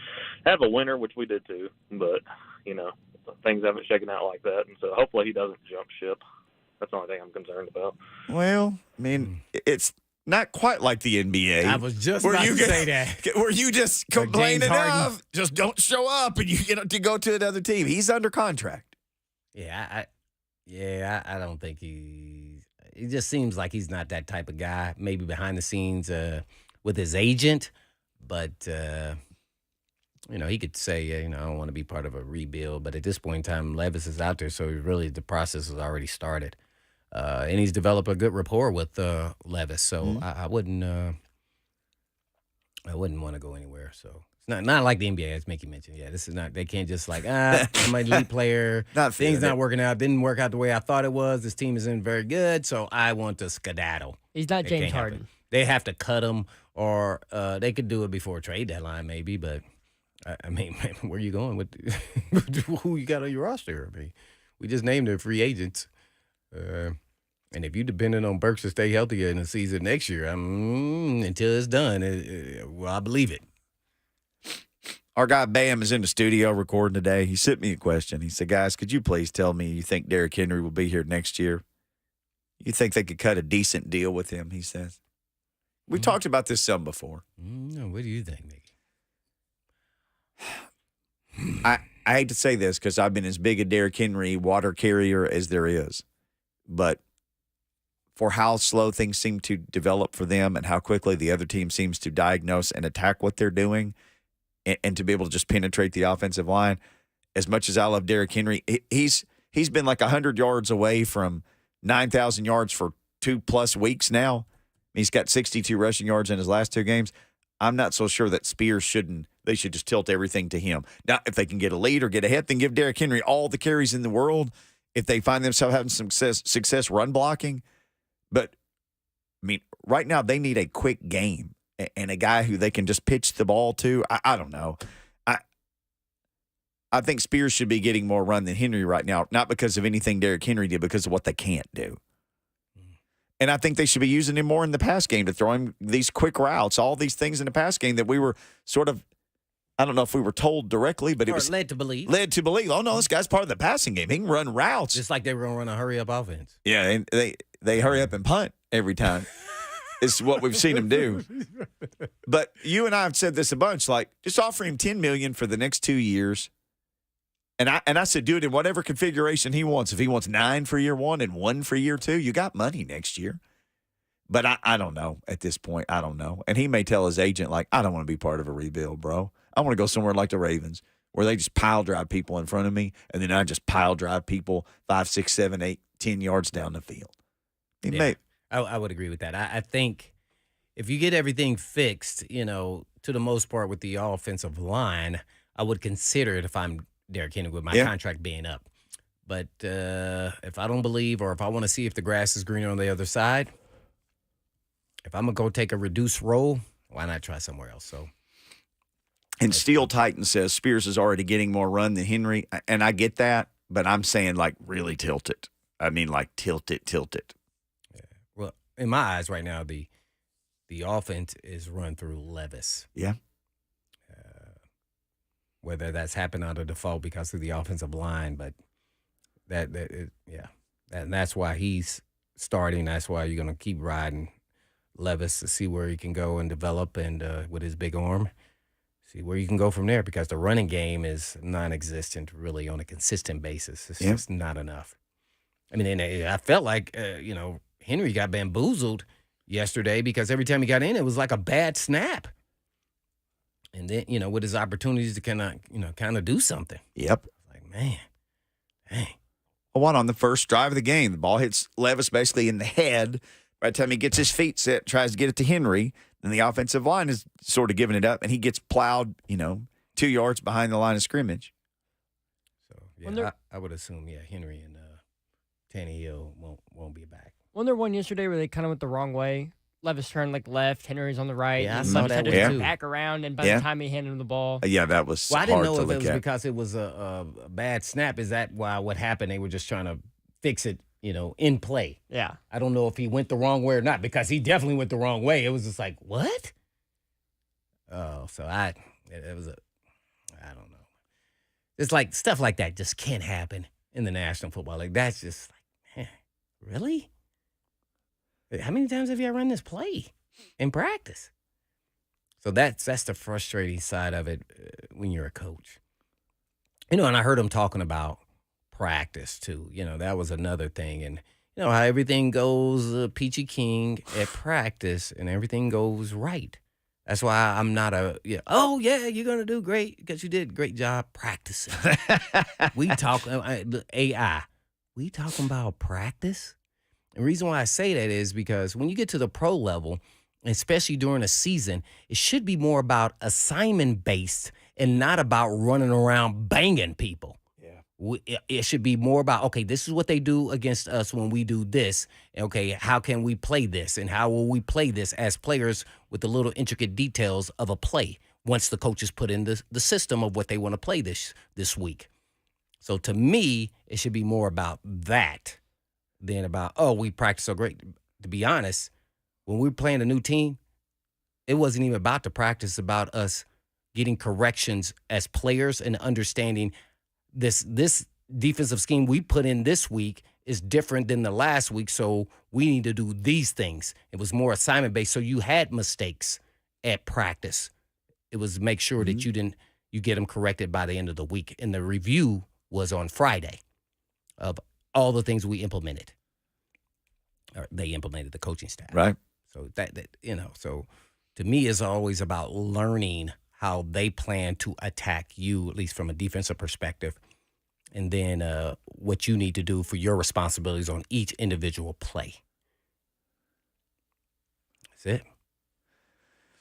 have a winner, which we did too. But things haven't shaken out like that, and so hopefully he doesn't jump ship. That's the only thing I'm concerned about. Well, I mean, it's not quite like the NBA. I was just about to say that. Where you just Like complain James Harden. enough, just don't show up, and you get to go to another team. He's under contract. Yeah, I don't think he just seems like he's not that type of guy. Maybe behind the scenes with his agent, but he could say, I don't want to be part of a rebuild. But at this point in time, Levis is out there, so really the process has already started, and he's developed a good rapport with Levis. So I wouldn't want to go anywhere. So. It's not like the NBA, as Mickey mentioned. Yeah, this is not. They can't just like, I'm an elite player. Things not working out. Didn't work out the way I thought it was. This team isn't very good, so I want to skedaddle. He's not It James can't happen. Harden. They have to cut him, or they could do it before trade deadline, maybe. But I mean, where are you going with who you got on your roster? I mean, we just named their free agents, and if you depending on Burks to stay healthy in the season next year, until it's done, well, I believe it. Our guy Bam is in the studio recording today. He sent me a question. He said, guys, could you please tell me you think Derrick Henry will be here next year? You think they could cut a decent deal with him, he says. We talked about this some before. What do you think, Mickey? I hate to say this because I've been as big a Derrick Henry water carrier as there is. But for how slow things seem to develop for them and how quickly the other team seems to diagnose and attack what they're doing, and to be able to just penetrate the offensive line, as much as I love Derrick Henry, he's been like 100 yards away from 9,000 yards for 2+ weeks now. He's got 62 rushing yards in his last 2 games. I'm not so sure that Spears shouldn't. They should just tilt everything to him. Now, if they can get a lead or get ahead, then give Derrick Henry all the carries in the world. If they find themselves having some success run blocking. But, I mean, right now they need a quick game and a guy who they can just pitch the ball to. I don't know. I think Spears should be getting more run than Henry right now, not because of anything Derrick Henry did, because of what they can't do. And I think they should be using him more in the pass game to throw him these quick routes, all these things in the pass game that we were sort of, I don't know if we were told directly, but it was led to believe. Led to believe. Oh, no, this guy's part of the passing game. He can run routes. Just like they were going to run a hurry-up offense. Yeah, and they hurry up and punt every time. It's what we've seen him do. But you and I have said this a bunch, like, just offer him $10 million for the next 2 years. And I said, do it in whatever configuration he wants. If he wants 9 for year 1 and 1 for year 2, you got money next year. But I don't know at this point. I don't know. And he may tell his agent, like, I don't want to be part of a rebuild, bro. I want to go somewhere like the Ravens where they just pile drive people in front of me, and then I just pile drive people 5, 6, 7, 8, 10 yards down the field. I would agree with that. I think if you get everything fixed, to the most part with the offensive line, I would consider it if I'm Derrick Henry with my contract being up. But if I don't believe, or if I want to see if the grass is greener on the other side, if I'm going to go take a reduced role, why not try somewhere else? So, and Steel Titan says Spears is already getting more run than Henry, and I get that, but I'm saying, like, really tilt it. I mean, like, tilt it. Yeah. Well, in my eyes right now, the offense is run through Levis. Yeah. Whether that's happened out of default because of the offensive line, but that's why he's starting. That's why you're going to keep riding Levis to see where he can go and develop, and with his big arm, see where you can go from there, because the running game is non-existent really on a consistent basis. It's just not enough. I mean, I felt like, Henry got bamboozled yesterday because every time he got in, it was like a bad snap. And then, with his opportunities to kind of do something. Yep. Like, man, dang. One on the first drive of the game, the ball hits Levis basically in the head. By the time he gets his feet set, tries to get it to Henry, then the offensive line is sort of giving it up, and he gets plowed, 2 yards behind the line of scrimmage. So, I would assume, Henry and Tannehill won't be back. Wasn't there one yesterday where they kind of went the wrong way? Levis turned left, Henry's on the right. Yeah, I and saw Levis that had to one turn too. back around, and by the time he handed him the ball. Yeah, that was I didn't hard know to if it look was at. because it was a bad snap. Is that what happened? They were just trying to fix it, in play. Yeah. I don't know if he went the wrong way or not, because he definitely went the wrong way. It was just like, what? Oh, so I don't know. It's like stuff like that just can't happen in the National Football League. That's just like, man, really? How many times have you run this play in practice? So that's the frustrating side of it when you're a coach. And I heard him talking about practice too. That was another thing. And how everything goes peachy king at practice, and everything goes right. That's why I'm not you're going to do great because you did a great job practicing. We talk AI. We talking about practice? The reason why I say that is because when you get to the pro level, especially during a season, it should be more about assignment-based and not about running around banging people. Yeah. It should be more about, okay, this is what they do against us when we do this. Okay, how can we play this? And how will we play this as players with the little intricate details of a play once the coaches put in the system of what they want to play this week? So to me, it should be more about that than about, we practice so great. To be honest, when we were playing a new team, it wasn't even about the practice, about us getting corrections as players and understanding this defensive scheme we put in this week is different than the last week, so we need to do these things. It was more assignment-based, so you had mistakes at practice. It was make sure that you get them corrected by the end of the week. And the review was on Friday of all the things we implemented. Or they implemented, the coaching staff. Right. So so to me, it's always about learning how they plan to attack you, at least from a defensive perspective, and then what you need to do for your responsibilities on each individual play. That's it.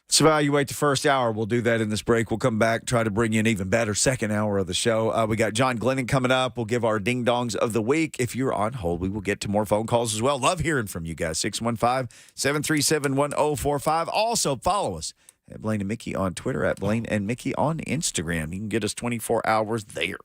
Let's evaluate the first hour. We'll do that in this break. We'll come back, try to bring you an even better second hour of the show. We got John Glennon coming up. We'll give our ding-dongs of the week. If you're on hold, we will get to more phone calls as well. Love hearing from you guys. 615-737-1045. Also, follow us at Blaine and Mickey on Twitter, at Blaine and Mickey on Instagram. You can get us 24 hours there.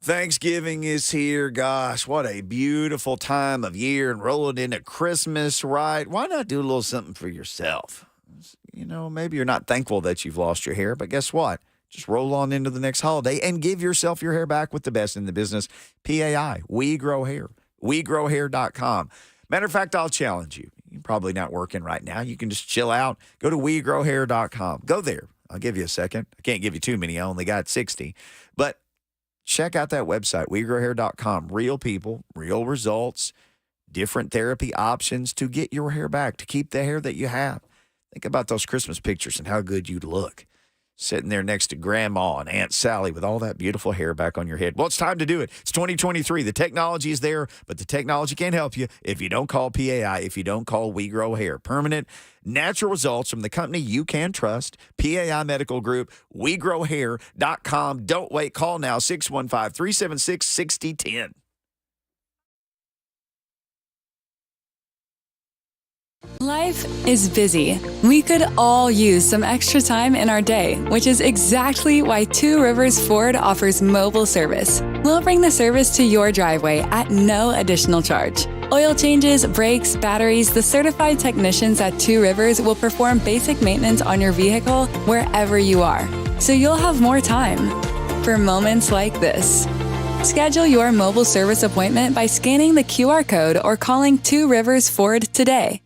Thanksgiving is here. Gosh, what a beautiful time of year and rolling into Christmas, right? Why not do a little something for yourself? You know, maybe you're not thankful that you've lost your hair, but guess what? Just roll on into the next holiday and give yourself your hair back with the best in the business, PAI, We Grow Hair, WeGrowHair.com. Matter of fact, I'll challenge you. You're probably not working right now. You can just chill out. Go to WeGrowHair.com. Go there. I'll give you a second. I can't give you too many. I only got 60. But check out that website, WeGrowHair.com. Real people, real results, different therapy options to get your hair back, to keep the hair that you have. Think about those Christmas pictures and how good you'd look sitting there next to Grandma and Aunt Sally with all that beautiful hair back on your head. Well, it's time to do it. It's 2023. The technology is there, but the technology can't help you if you don't call PAI, if you don't call We Grow Hair. Permanent, natural results from the company you can trust, PAI Medical Group, WeGrowHair.com. Don't wait. Call now, 615-376-6010. Life is busy. We could all use some extra time in our day, which is exactly why Two Rivers Ford offers mobile service. We'll bring the service to your driveway at no additional charge. Oil changes, brakes, batteries, the certified technicians at Two Rivers will perform basic maintenance on your vehicle wherever you are, so you'll have more time for moments like this. Schedule your mobile service appointment by scanning the QR code or calling Two Rivers Ford today.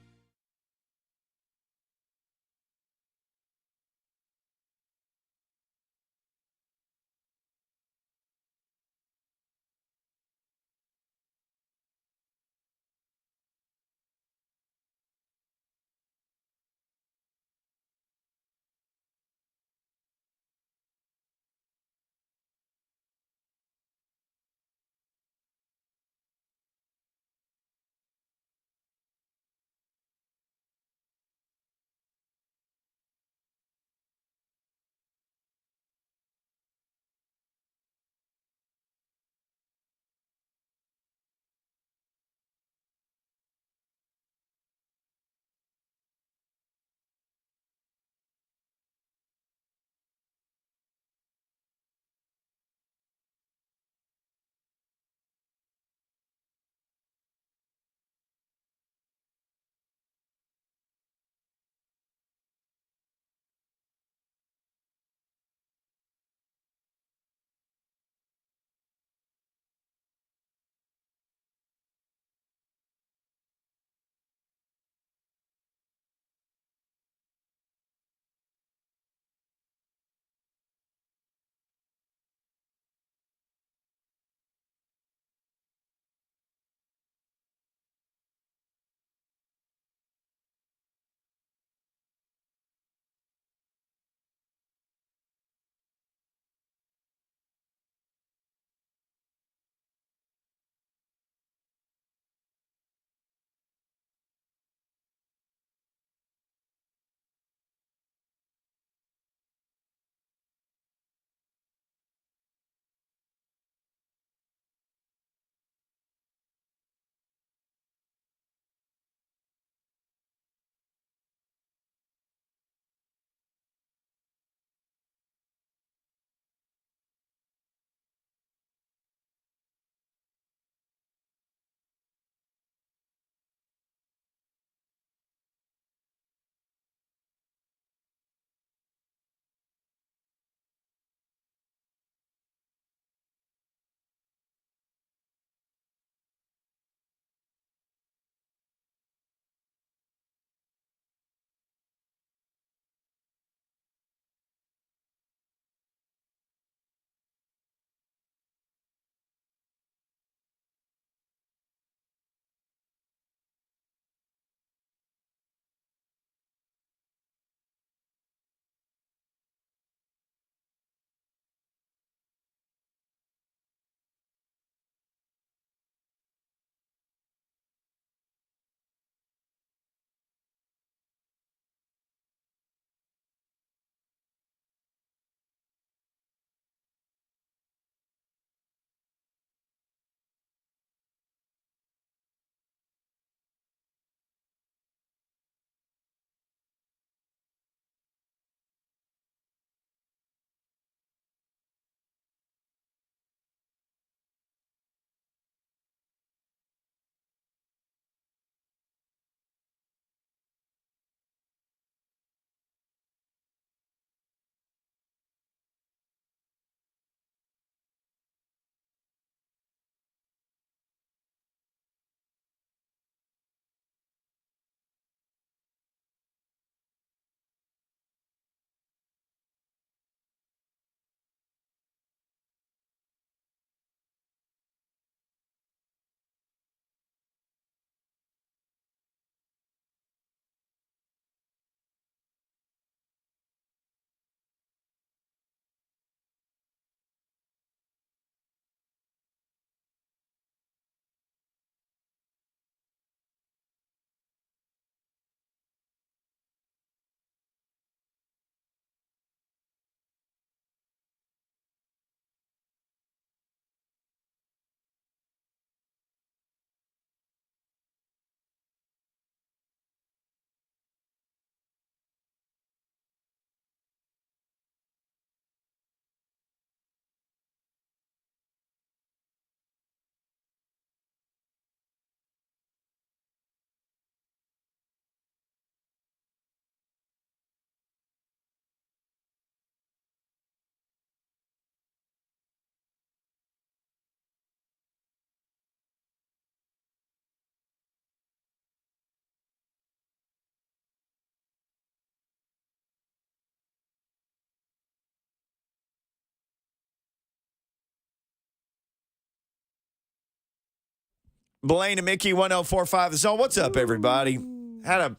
Blaine and Mickey, 1045 The Zone. What's up, everybody? I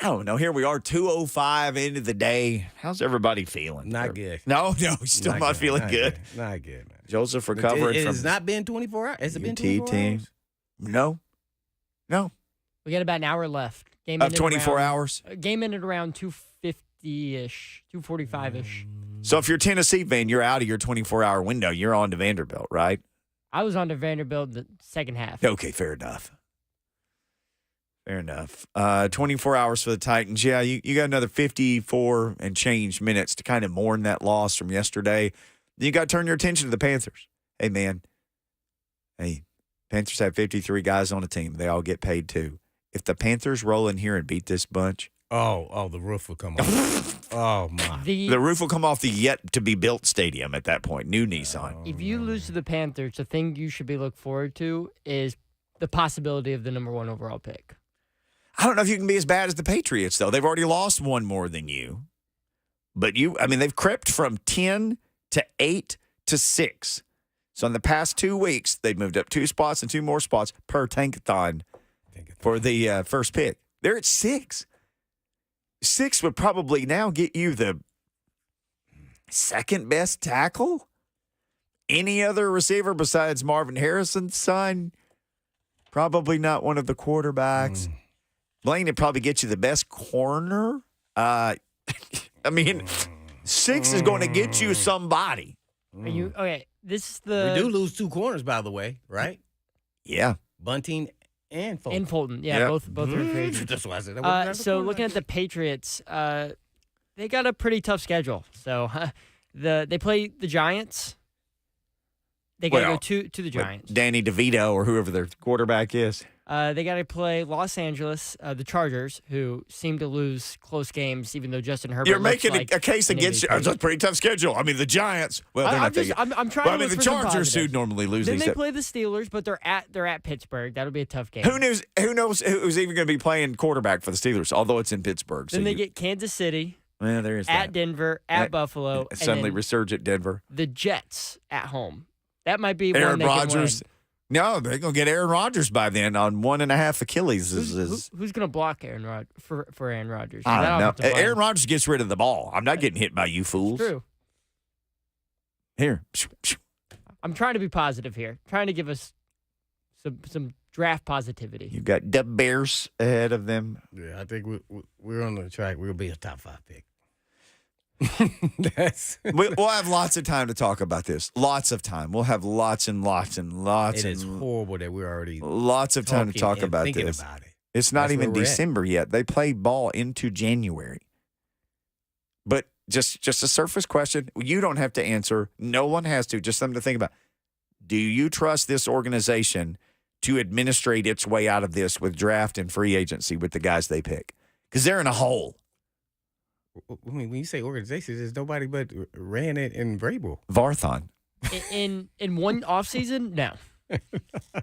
don't know. Here we are, 2:05 into the day. How's everybody feeling? Not good. No, still not feeling good. Not good, man. Joseph recovering from It's not been 24 hours. Has it been UT 24 team. hours? No. We got about an hour left. Game Of ended 24 around- hours? Game ended around 2:50-ish, 2:45-ish. So if you're a Tennessee fan, you're out of your 24-hour window. You're on to Vanderbilt, right? I was on to Vanderbilt the second half. Okay, fair enough. 24 hours for the Titans. Yeah, you got another 54 and change minutes to kind of mourn that loss from yesterday. You got to turn your attention to the Panthers. Hey, man. Hey, Panthers have 53 guys on a team. They all get paid too. If the Panthers roll in here and beat this bunch. Oh, the roof will come off. Oh, my. The roof will come off the yet-to-be-built stadium at that point. New Nissan. If you lose to the Panthers, the thing you should be looking forward to is the possibility of the number 1 overall pick. I don't know if you can be as bad as the Patriots, though. They've already lost one more than you. But they've crept from 10 to 8 to 6. So in the past 2 weeks, they've moved up 2 spots and 2 more spots per tankathon for the first pick. They're at 6. 6 would probably now get you the second best tackle. Any other receiver besides Marvin Harrison's son? Probably not one of the quarterbacks. Blaine would probably get you the best corner. 6 is going to get you somebody. Are you okay? This is the We do lose 2 corners, by the way, right? Yeah. Bunting and Fulton. And Fulton, yeah. Both are free agents. That's why I said that. So looking at the Patriots, they got a pretty tough schedule. So they play the Giants. They got to go to the Giants. Danny DeVito or whoever their quarterback is. They got to play Los Angeles, the Chargers, who seem to lose close games, even though Justin Herbert. You're making like a case against you. It's a pretty tough schedule. I mean, the Giants. Well, they're I'm trying to look the for some Chargers who positives. normally lose Then these. they play the Steelers, but they're at Pittsburgh. That'll be a tough game. Who knows who's even going to be playing quarterback for the Steelers? Although it's in Pittsburgh. Then they get Kansas City. Well, there is at that. Denver, at Buffalo, and Suddenly then resurge at Denver. the Jets at home. That might be Aaron one they Rodgers. can win. No, they're going to get Aaron Rodgers by then on 1.5 Achilles. Who's going to block Aaron for Aaron Rodgers? I don't know. That offensive line- Aaron Rodgers gets rid of the ball. I'm not getting hit by you fools. True. Here. I'm trying to be positive here. Trying to give us some draft positivity. You've got the Bears ahead of them. Yeah, I think we're on the track. We'll be a top 5 pick. We'll have lots of time to talk about this. Lots of time. We'll have lots and lots and lots. It is horrible that we're already lots of time to talk about thinking this. about it. It's not That's even where we're at. December yet. They play ball into January. But just a surface question. You don't have to answer. No one has to. Just something to think about. Do you trust this organization to administrate its way out of this with draft and free agency with the guys they pick? Because they're in a hole. I mean, when you say organization, there's nobody but ran it in Vrabel. Varthon. In one offseason, no.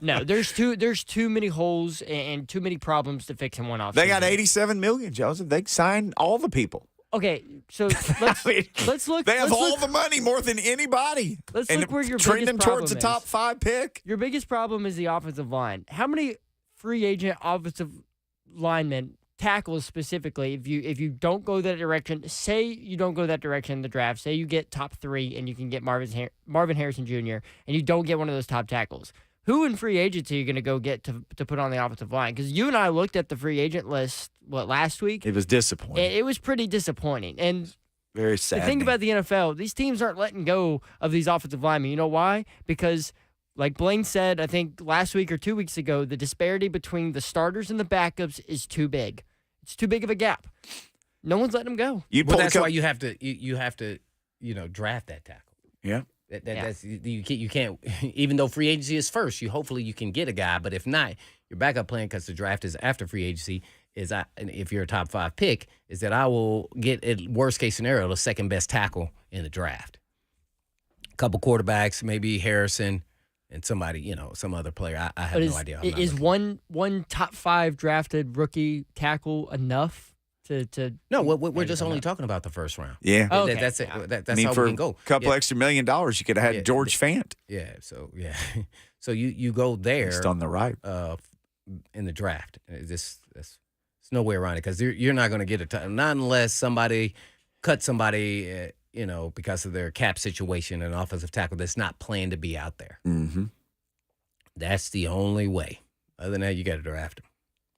No, there's too many holes and too many problems to fix in one offseason. They got $87 million, Joseph. They signed all the people. Okay, so let's look. They have let's all look, the money more than anybody. Let's and look where your trending biggest towards the problem top 5 pick. Your biggest problem is the offensive line. How many free agent offensive linemen, tackles specifically, if you don't go that direction, say you don't go that direction in the draft, say you get top 3 and you can get Marvin Harrison Jr. and you don't get one of those top tackles, who in free agency are you going to go get to put on the offensive line? Because you and I looked at the free agent list, last week? It was disappointing. It was pretty disappointing. And very sad. the thing about the NFL, these teams aren't letting go of these offensive linemen. You know why? Because, like Blaine said, I think last week or 2 weeks ago, the disparity between the starters and the backups is too big. It's too big of a gap. No one's letting them go. Well, that's why you have to draft that tackle. Yeah. That's you can't even though free agency is first. Hopefully you can get a guy, but if not, your backup plan, because the draft is after free agency, if you're a top 5 pick, is that I will get, at worst case scenario, the second best tackle in the draft. A couple quarterbacks, maybe Harrison and somebody, some other player. I have no idea. Is one top 5 drafted rookie tackle enough No, we're just only talking about the first round. Yeah. Oh, okay. That's it. That's I mean, how for we can go. a couple Yeah. extra $1 million, you could have had George Fant. Yeah. So yeah. So you go there. Just on the right. In the draft. There's no way around it because you're not going to get a ton, not unless somebody cut somebody, because of their cap situation, an offensive tackle that's not planned to be out there. Mm-hmm. That's the only way. Other than that, you got to draft him.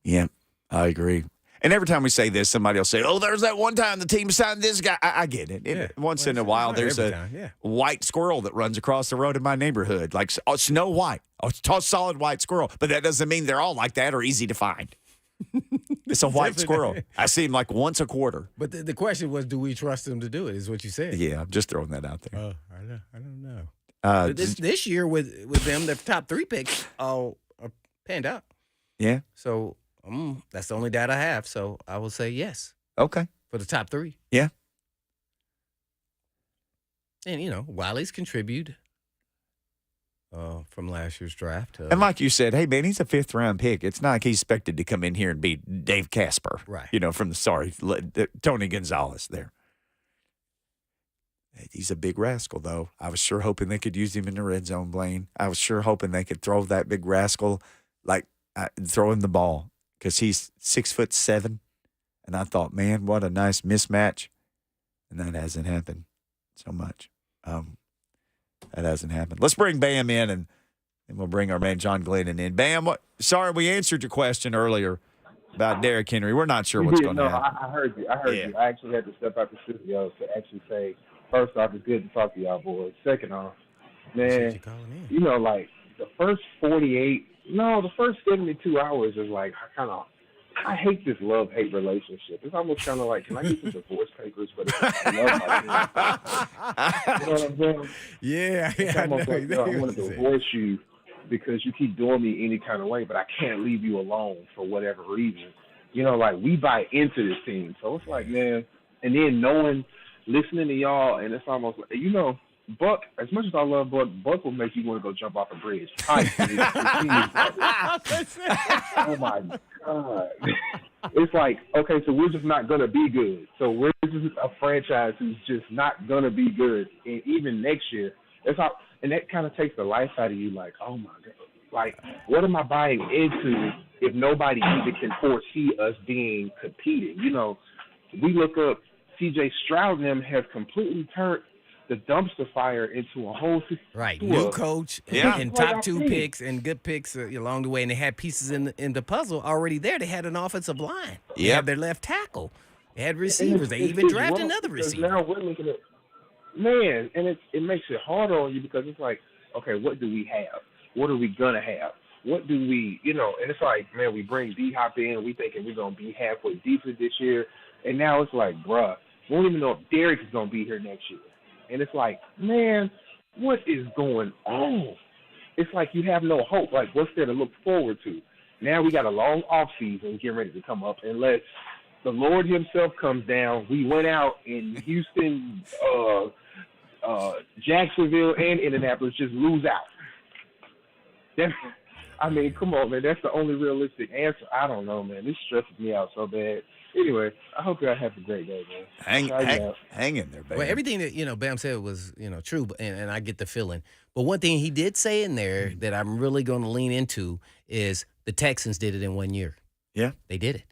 Yeah, I agree. And every time we say this, somebody will say, "Oh, there's that one time the team signed this guy." I get it. Once in a while, there's a white squirrel that runs across the road in my neighborhood, like Snow White, a solid white squirrel. But that doesn't mean they're all like that or easy to find. It's a white squirrel. I see him like once a quarter. But the question was, do we trust him to do it? Is what you said. Yeah, I'm just throwing that out there. Oh, I don't know. This year with them, their top 3 picks all are panned out. Yeah. So that's the only data I have. So I will say yes. Okay. For the top 3. Yeah. And Wiley's contributed from last year's draft. And like you said, hey man, he's a 5th round pick. It's not like he's expected to come in here and be Dave Casper, right? From Tony Gonzalez there. He's a big rascal, though. I was sure hoping they could use him in the red zone, Blaine. I was sure hoping they could throw that big rascal, throw him the ball, because he's 6'7", and I thought, man, what a nice mismatch, and that hasn't happened so much. That hasn't happened. Let's bring Bam in, and we'll bring our man John Glennon in. Bam, sorry, we answered your question earlier about Derrick Henry. We're not sure what's going to happen. I heard you. I actually had to step out the studio to actually say, first off, it's good to talk to y'all boys. Second off, man, the first 72 hours is like I hate this love-hate relationship. It's almost kind of like, can I get some divorce papers? But I love my you know what I'm saying? Yeah. It's almost like, I want to divorce you because you keep doing me any kind of way, but I can't leave you alone for whatever reason. We buy into this team. So it's like, man, and then listening to y'all, and it's almost like, Buck, as much as I love Buck will make you want to go jump off a bridge. Oh my God. It's like, okay, so we're just not going to be good. So we're just a franchise who's just not going to be good. And even next year, and that kind of takes the life out of you, like, oh my God. Like, what am I buying into if nobody even can foresee us being competing? We look up, C.J. Stroud and them have completely turned the dumpster fire into a whole right new coach and top 2 picks and good picks along the way, and they had pieces in the puzzle already there. They had an offensive line. They had their left tackle. They had receivers. They even drafted another receiver. Now we're looking at and it makes it harder on you because it's like, okay, what do we have? What are we gonna have? What do we, and it's like, man, we bring D-Hop in, we thinking we're gonna be halfway decent this year, and now it's like, bruh, we don't even know if Derek is gonna be here next year. And it's like, man, what is going on? It's like you have no hope. Like, what's there to look forward to? Now we got a long off season getting ready to come up, unless the Lord himself comes down. We went out in Houston, Jacksonville, and Indianapolis, just lose out. Come on, man. That's the only realistic answer. I don't know, man. This stresses me out so bad. Anyway, I hope y'all have a great day, man. Hang in there, baby. Well, everything that Bam said was true, and I get the feeling. But one thing he did say in there that I'm really going to lean into is the Texans did it in 1 year. Yeah, they did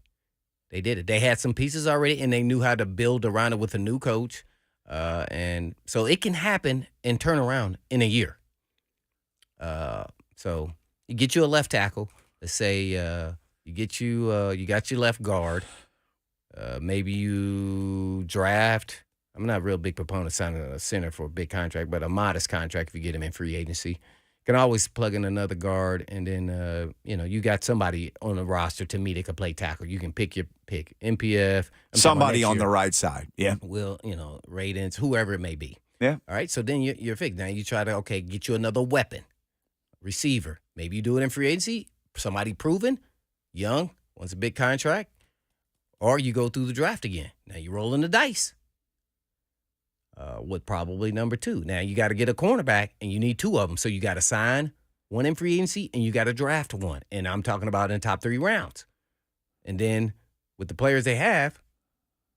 it. They had some pieces already, and they knew how to build around it with a new coach, and so it can happen and turn around in a year. So you get you a left tackle. Let's say you got your left guard. Maybe you draft. I'm not a real big proponent of signing a center for a big contract, but a modest contract if you get him in free agency. You can always plug in another guard, and then you got somebody on the roster to me that can play tackle. You can pick your pick, MPF. Somebody on the right side. Yeah. Will Radens, whoever it may be. Yeah. All right. So then you're fixed. Now you try to get you another weapon, receiver. Maybe you do it in free agency. Somebody proven, young, wants a big contract. Or you go through the draft again. Now you're rolling the dice with probably number 2. Now you got to get a cornerback, and you need 2 of them. So you got to sign one in free agency, and you got to draft one. And I'm talking about in the top 3 rounds. And then with the players they have,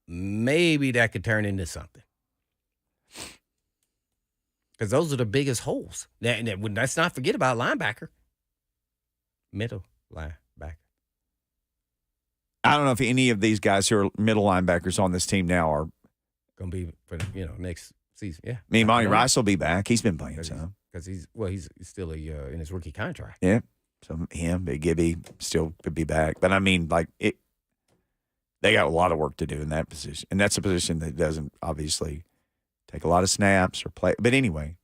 maybe that could turn into something. Because those are the biggest holes. Let's not forget about linebacker. Middle linebacker. I don't know if any of these guys who are middle linebackers on this team now are going to be for next season. Yeah. I mean, Monty Rice will be back. He's been playing some. Because he's still in his rookie contract. Yeah. So him, Big Gibby still could be back. But I mean, they got a lot of work to do in that position. And that's a position that doesn't obviously take a lot of snaps or play. But anyway,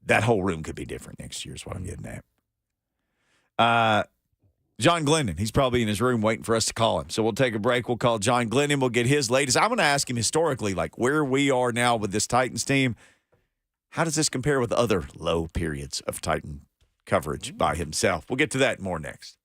that whole room could be different next year is what I'm getting at. John Glennon, he's probably in his room waiting for us to call him. So we'll take a break. We'll call John Glennon. We'll get his latest. I'm going to ask him historically, where we are now with this Titans team. How does this compare with other low periods of Titan coverage by himself? We'll get to that more next.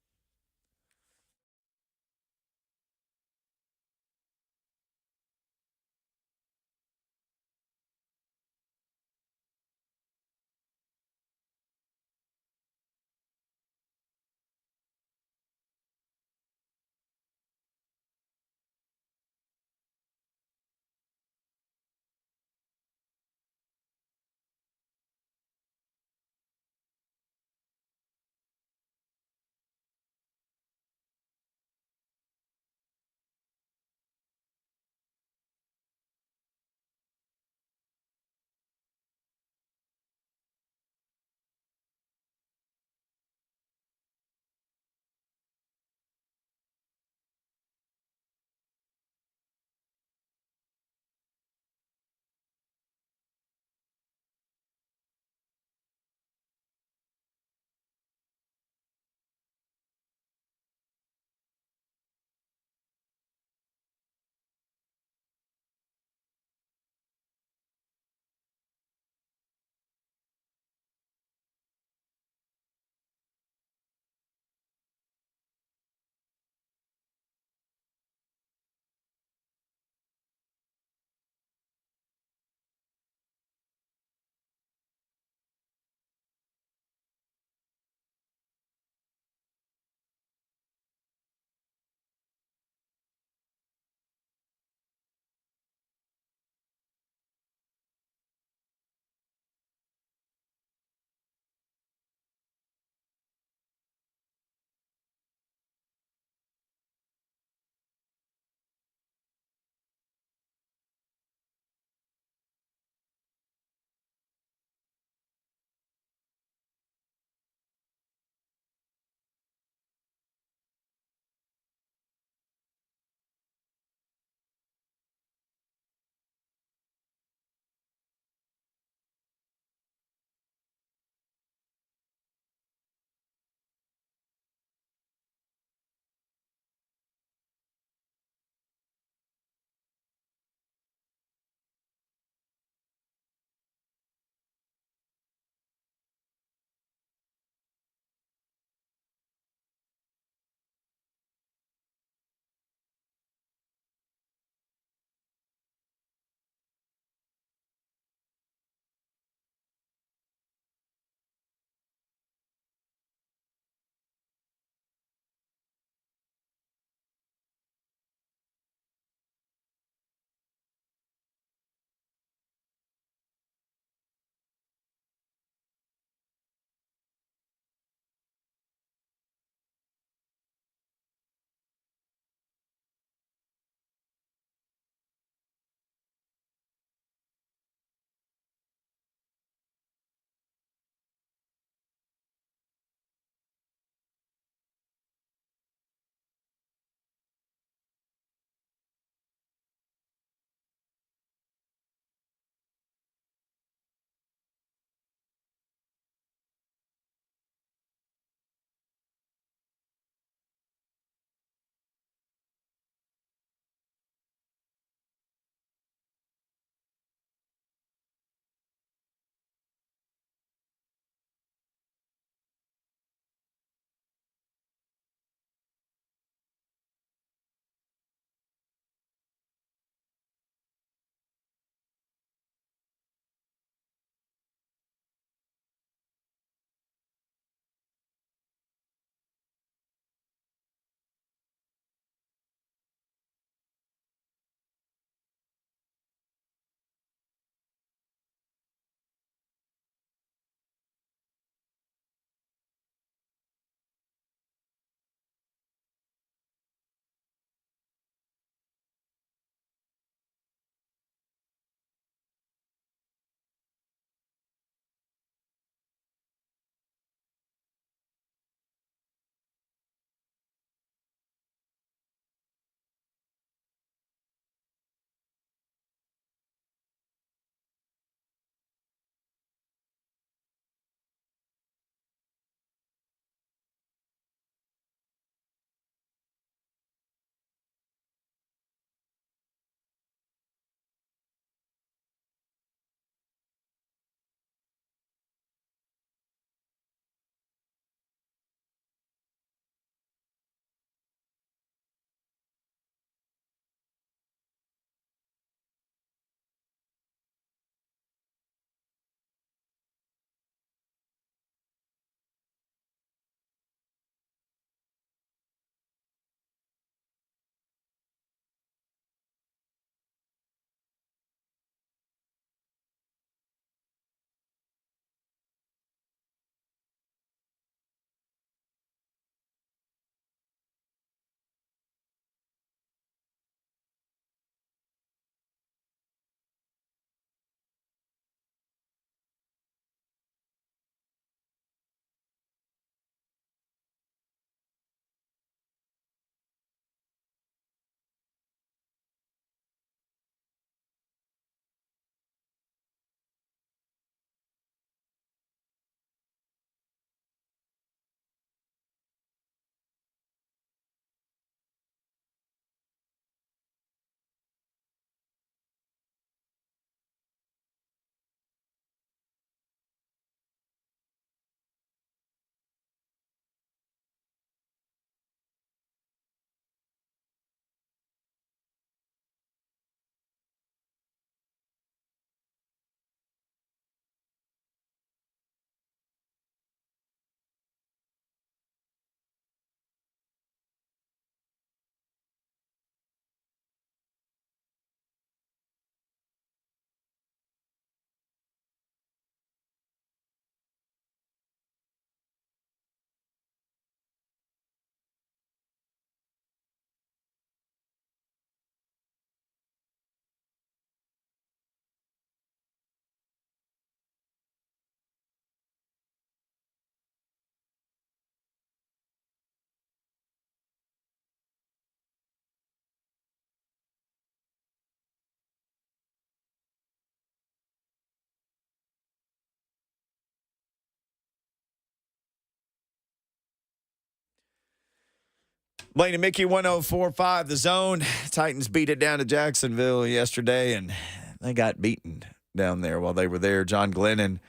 Blaine and Mickey, 104.5 The Zone. Titans beat it down to Jacksonville yesterday, and they got beaten down there while they were there. John Glennon,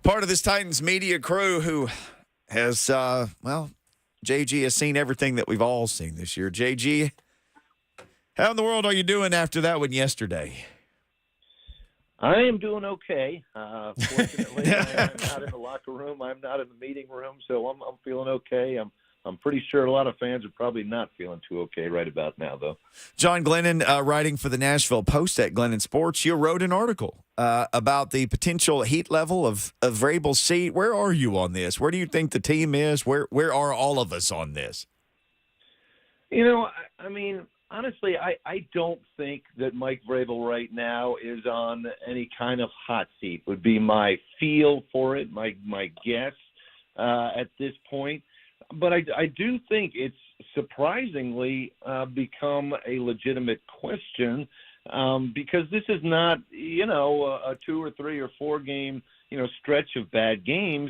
part of this Titans media crew who has, JG has seen everything that we've all seen this year. JG, how in the world are you doing after that one yesterday? I am doing okay. Fortunately, I'm not in the locker room. I'm not in the meeting room, so I'm feeling okay. I'm pretty sure a lot of fans are probably not feeling too okay right about now, though. John Glennon, writing for the Nashville Post at Glennon Sports, you wrote an article about the potential heat level of Vrabel's seat. Where are you on this? Where do you think the team is? Where are all of us on this? You know, I mean, honestly, I don't think that Mike Vrabel right now is on any kind of hot seat, would be my feel for it, my guess at this point. But I do think it's surprisingly become a legitimate question because this is not, a 2 or 3 or 4 game, stretch of bad games.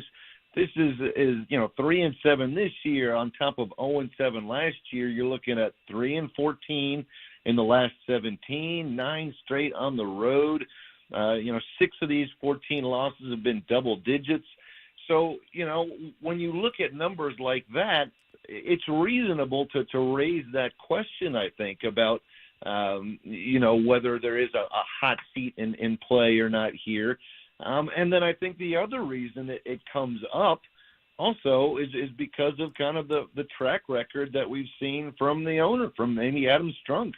This is 3-7 this year on top of 0-7 last year. You're looking at 3-14 in the last 17, 9 straight on the road. 6 of these 14 losses have been double digits. So, when you look at numbers like that, it's reasonable to raise that question, I think, about, whether there is a hot seat in play or not here. And then I think the other reason it comes up also is because of kind of the track record that we've seen from the owner, from Amy Adams-Strunk.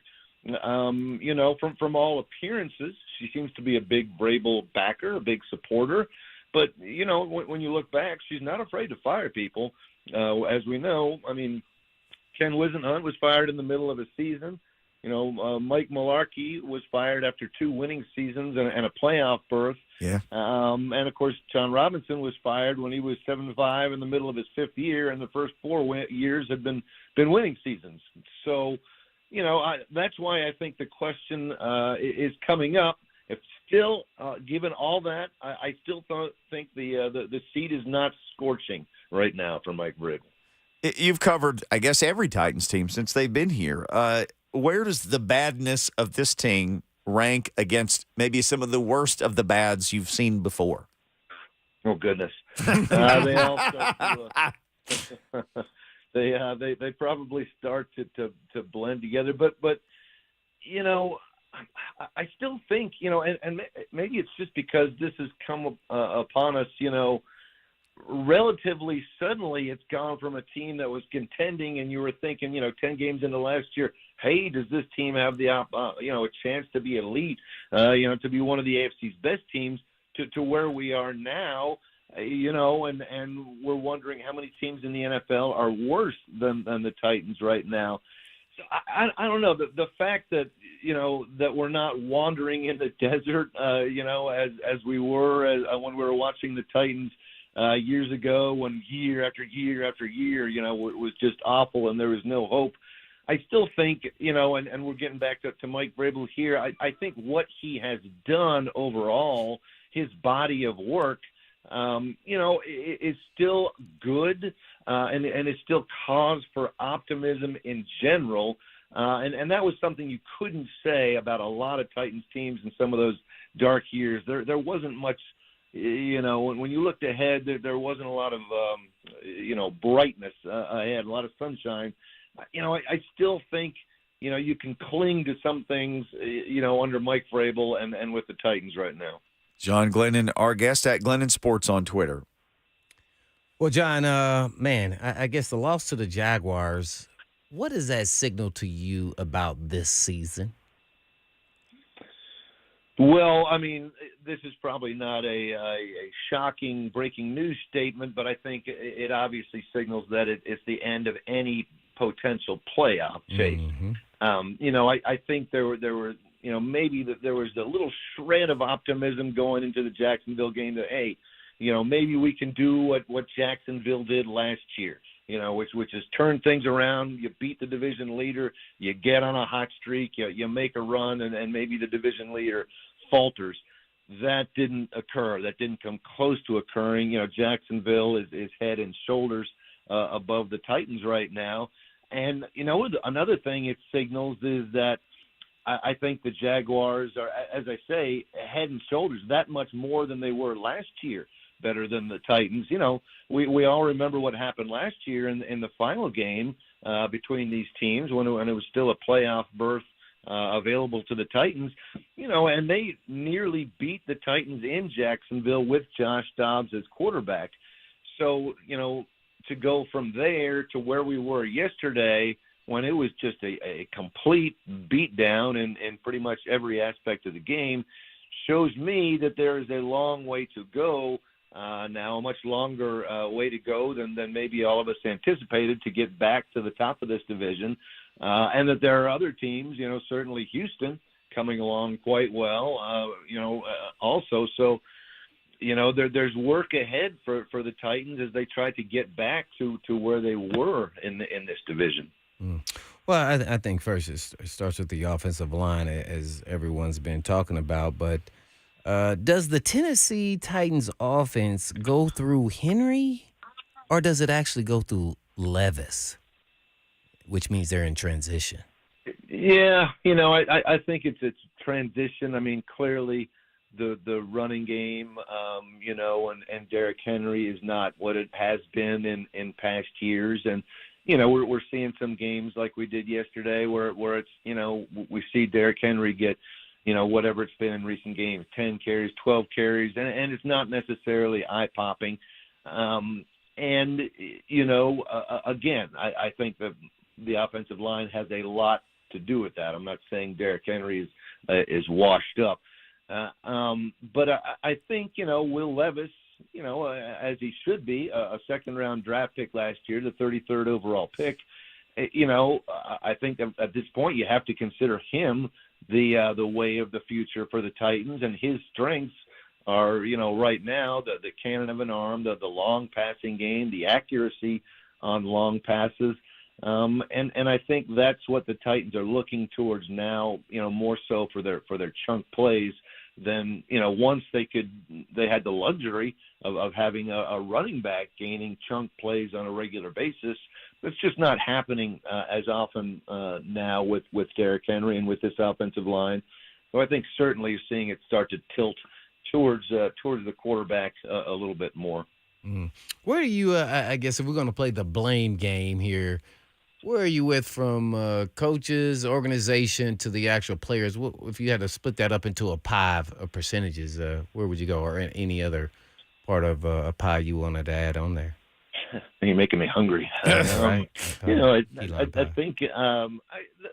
From all appearances, she seems to be a big Vrabel backer, a big supporter. But, when you look back, she's not afraid to fire people. As we know, I mean, Ken Wisenhunt was fired in the middle of a season. Mike Mularkey was fired after 2 winning seasons and a playoff berth. Yeah. And, of course, John Robinson was fired when he was 7-5 in the middle of his 5th year, and the first 4 years had been winning seasons. So, that's why I think the question is coming up. If still, given all that, I still think the seat is not scorching right now for Mike Vrabel. You've covered, I guess, every Titans team since they've been here. Where does the badness of this team rank against maybe some of the worst of the bads you've seen before? Oh, goodness. They all start to they probably start to blend together. But I still think, and maybe it's just because this has come upon us, relatively suddenly. It's gone from a team that was contending and you were thinking, 10 games into last year, hey, does this team have the, a chance to be elite, to be one of the AFC's best teams, to where we are now, and we're wondering how many teams in the NFL are worse than the Titans right now. So I don't know. The fact that, that we're not wandering in the desert, as we were when we were watching the Titans years ago, when year after year after year, it was just awful and there was no hope. I still think, and we're getting back to Mike Vrabel here, I think what he has done overall, his body of work, is still good, and it's still cause for optimism in general. And that was something you couldn't say about a lot of Titans teams in some of those dark years. There wasn't much, when you looked ahead, there wasn't a lot of, brightness ahead, a lot of sunshine. I still think, you can cling to some things, under Mike Vrabel and with the Titans right now. John Glennon, our guest at Glennon Sports on Twitter. Well, John, I guess the loss to the Jaguars, what does that signal to you about this season? Well, I mean, this is probably not a shocking breaking news statement, but I think it obviously signals that it's the end of any potential playoff chase. Mm-hmm. I think there were maybe that there was a little shred of optimism going into the Jacksonville game that, hey, maybe we can do what Jacksonville did last year, which is turn things around. You beat the division leader, you get on a hot streak, you make a run, and maybe the division leader falters. That didn't occur. That didn't come close to occurring. Jacksonville is head and shoulders above the Titans right now. And, another thing it signals is that I think the Jaguars are, as I say, head and shoulders that much more than they were last year, better than the Titans. We all remember what happened last year in the final game between these teams when it was still a playoff berth available to the Titans, and they nearly beat the Titans in Jacksonville with Josh Dobbs as quarterback. So, to go from there to where we were yesterday when it was just a complete beatdown in pretty much every aspect of the game shows me that there is a long way to go now, a much longer way to go than maybe all of us anticipated to get back to the top of this division. And that there are other teams, certainly Houston coming along quite well, also. So, there's work ahead for the Titans as they try to get back to where they were in this division. Well, I think first it starts with the offensive line, as everyone's been talking about. But does the Tennessee Titans offense go through Henry, or does it actually go through Levis, which means they're in transition? Yeah, I think it's transition. I mean, clearly the running game, and Derrick Henry is not what it has been in past years. And, we're seeing some games like we did yesterday where it's, we see Derrick Henry get, whatever it's been in recent games, 10 carries, 12 carries, and it's not necessarily eye-popping. Again, I think that the offensive line has a lot to do with that. I'm not saying Derrick Henry is washed up. But I think, Will Levis, as he should be, a second-round draft pick last year, the 33rd overall pick, I think at this point you have to consider him the way of the future for the Titans, and his strengths are, right now, the cannon of an arm, the long passing game, the accuracy on long passes. And I think that's what the Titans are looking towards now, more so for their chunk plays than, once they had the luxury of having a running back gaining chunk plays on a regular basis. That's just not happening as often now with Derrick Henry and with this offensive line. So I think certainly you're seeing it start to tilt towards the quarterback a little bit more. Where are you, I guess, if we're going to play the blame game here, where are you with from coaches, organization to the actual players? If you had to split that up into a pie of percentages, where would you go, or any other part of a pie you wanted to add on there? You're making me hungry. Right. I think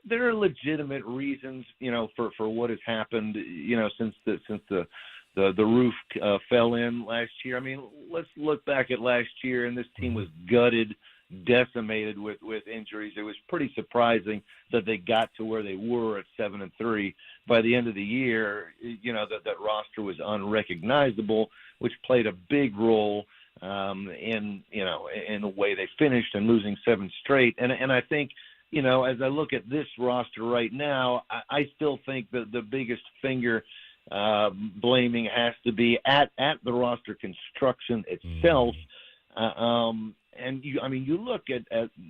there are legitimate reasons, for what has happened, since the roof fell in last year. I mean, let's look back at last year, and this team was gutted, decimated with injuries. It was pretty surprising that they got to where they were at 7-3. By the end of the year, that roster was unrecognizable, which played a big role in the way they finished and losing 7 straight. And I think, as I look at this roster right now, I still think that the biggest finger blaming has to be at the roster construction itself. And you look at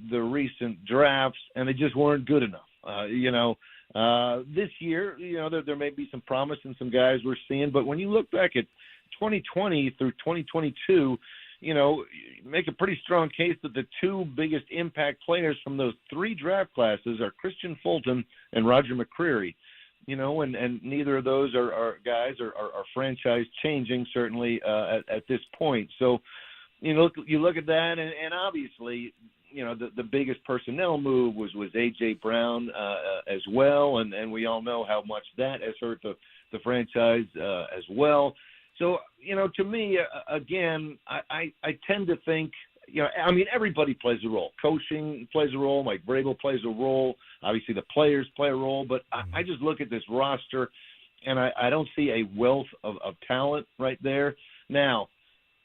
the recent drafts, and they just weren't good enough. This year, there may be some promise in some guys we're seeing, but when you look back at 2020 through 2022, make a pretty strong case that the two biggest impact players from those 3 draft classes are Christian Fulton and Roger McCreary. And neither of those are guys are franchise changing, certainly at this point. So, you look at that, and obviously, the biggest personnel move was A.J. Brown as well, and we all know how much that has hurt the franchise as well. So, to me, again, I tend to think, everybody plays a role. Coaching plays a role. Mike Vrabel plays a role. Obviously, the players play a role. But I just look at this roster, and I don't see a wealth of talent right there. Now,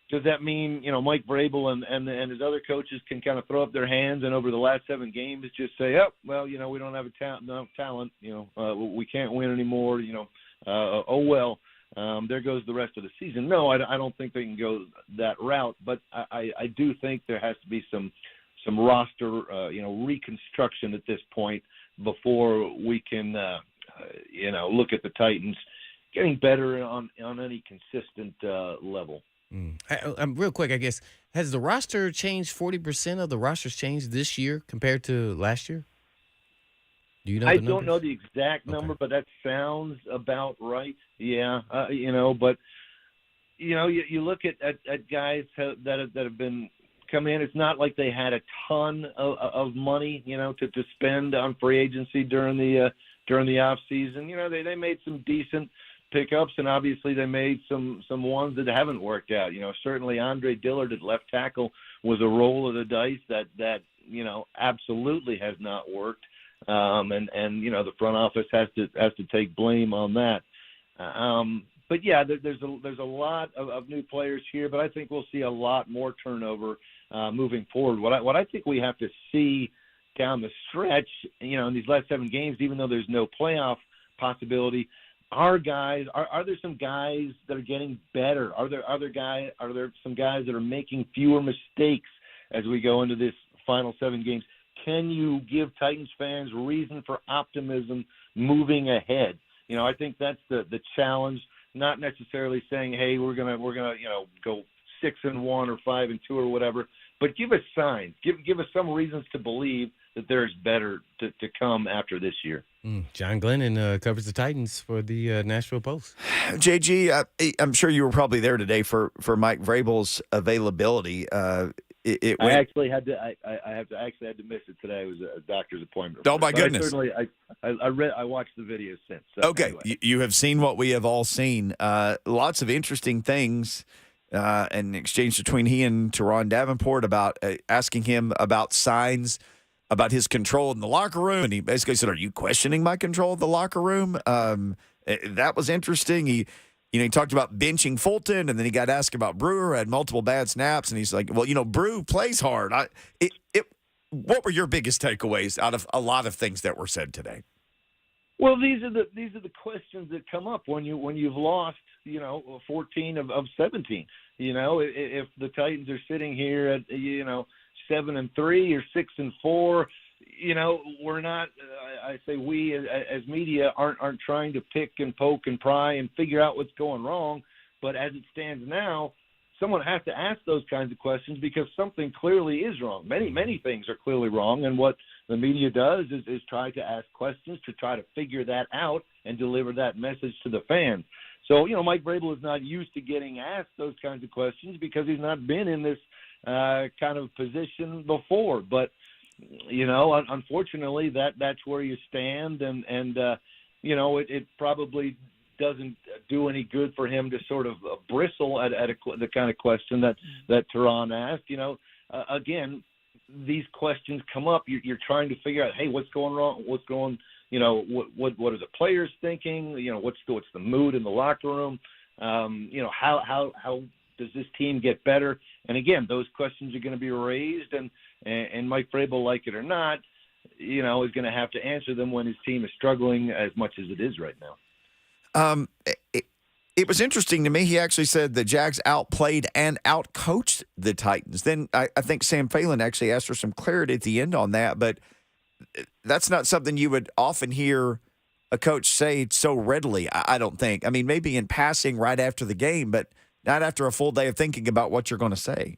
does that mean, Mike Vrabel and his other coaches can kind of throw up their hands and over the last 7 games just say, we don't have enough talent, we can't win anymore, there goes the rest of the season. No, I don't think they can go that route, but I do think there has to be some roster reconstruction at this point before we can look at the Titans getting better on any consistent level. Real quick, I guess, has the roster changed? 40% of the roster's changed this year compared to last year? Do you know? I don't know the exact number, but that sounds about right. Yeah, but you look at guys that have been come in. It's not like they had a ton of money, to spend on free agency during the off season. They made some decent pickups, and obviously they made some ones that haven't worked out. Certainly Andre Dillard at left tackle was a roll of the dice that absolutely has not worked. And the front office has to take blame on that. But yeah, there's a lot of new players here, but I think we'll see a lot more turnover moving forward. What I think we have to see down the stretch, in these last 7 games, even though there's no playoff possibility, are there some guys that are getting better? Are there some guys that are making fewer mistakes as we go into this final 7 games? Can you give Titans fans reason for optimism moving ahead? I think that's the challenge. Not necessarily saying, hey, we're gonna go 6-1 or 5-2 or whatever, but give us signs. Give us some reasons to believe that there's better to come after this year. John Glennon covers the Titans for the Nashville Post. JG, I'm sure you were probably there today for Mike Vrabel's availability. I actually had to. I had to miss it today. It was a doctor's appointment. Oh my goodness! I watched the video since. So okay, anyway. You have seen what we have all seen. Lots of interesting things. An exchange between he and Teron Davenport about asking him about signs about his control in the locker room, and he basically said, "Are you questioning my control of the locker room?" That was interesting. He talked about benching Fulton, and then he got asked about Brewer, had multiple bad snaps, and he's like, well, Brew plays hard. What were your biggest takeaways out of a lot of things that were said today? Well, these are the questions that come up when you've lost, 14 of 17. If the Titans are sitting here at 7-3 or 6-4, we're not. I say we as media aren't trying to pick and poke and pry and figure out what's going wrong. But as it stands now, someone has to ask those kinds of questions because something clearly is wrong. Many things are clearly wrong, and what the media does is try to ask questions to try to figure that out and deliver that message to the fans. So, Mike Vrabel is not used to getting asked those kinds of questions because he's not been in this kind of position before. But, unfortunately, that's where you stand, and it probably doesn't do any good for him to sort of bristle at the kind of question that Teron asked. Again, these questions come up. You're trying to figure out, hey, what's going wrong? What's going, what are the players thinking? What's the mood in the locker room? How does this team get better? And again, those questions are going to be raised, and Mike Vrabel, like it or not, is going to have to answer them when his team is struggling as much as it is right now. It was interesting to me. He actually said the Jags outplayed and outcoached the Titans. Then I think Sam Phelan actually asked for some clarity at the end on that, but that's not something you would often hear a coach say so readily, I don't think. I mean, maybe in passing right after the game, but not after a full day of thinking about what you're going to say.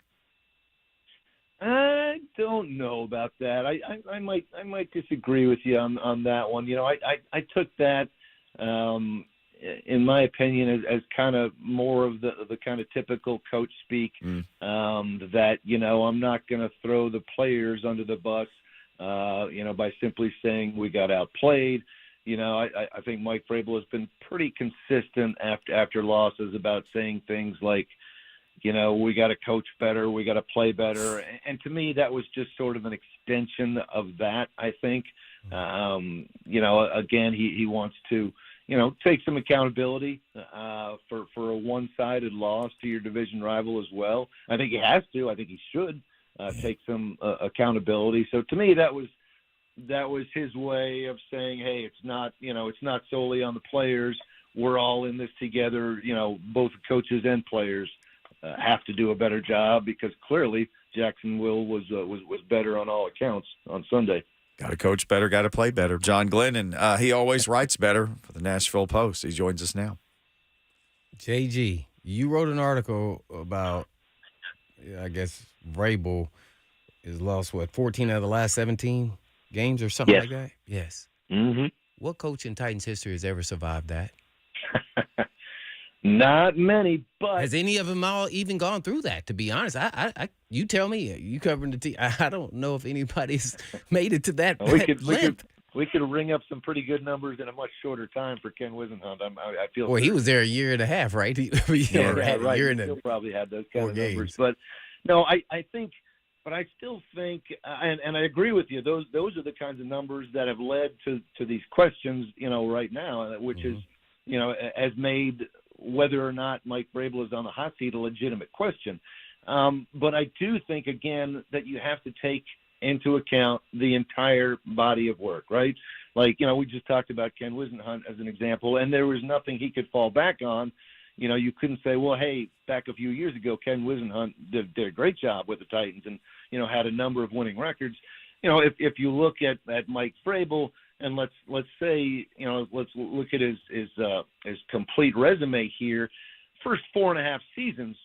I don't know about that. I might disagree with you on that one. I took that in my opinion, as kind of more of the kind of typical coach speak, that, I'm not going to throw the players under the bus, by simply saying we got outplayed. I think Mike Vrabel has been pretty consistent after losses about saying things like, we got to coach better, we got to play better. And to me, that was just sort of an extension of that, I think. Again, he wants to, take some accountability for a one-sided loss to your division rival as well. I think he has to. I think he should take some accountability. So to me, that was his way of saying, hey, it's not solely on the players. We're all in this together. Both coaches and players have to do a better job because clearly Jacksonville was better on all accounts on Sunday. Got to coach better, got to play better. John Glennon, he always writes better for the Nashville Post. He joins us now. JG, you wrote an article about, I guess, Vrabel has lost, 14 out of the last 17 games or something like that? Yes. Mm-hmm. What coach in Titans history has ever survived that? Not many, but has any of them all even gone through that? To be honest, I you tell me. You covering the team. I don't know if anybody's made it to that. We could ring up some pretty good numbers in a much shorter time for Ken Wisenhunt. I feel. Well, he was there a year and a half, right? Right. A year and He'll probably had those kind of games. numbers, but no, I think. But I still think, and I agree with you. Those are the kinds of numbers that have led to these questions, right now, which is, has made whether or not Mike Vrabel is on the hot seat a legitimate question. But I do think, again, that you have to take into account the entire body of work, right? Like, we just talked about Ken Wisenhunt as an example, and there was nothing he could fall back on. You couldn't say, well, hey, back a few years ago, Ken Wisenhunt did a great job with the Titans and, had a number of winning records. If you look at Mike Vrabel and let's say, let's look at his complete resume here, first 4.5 seasons,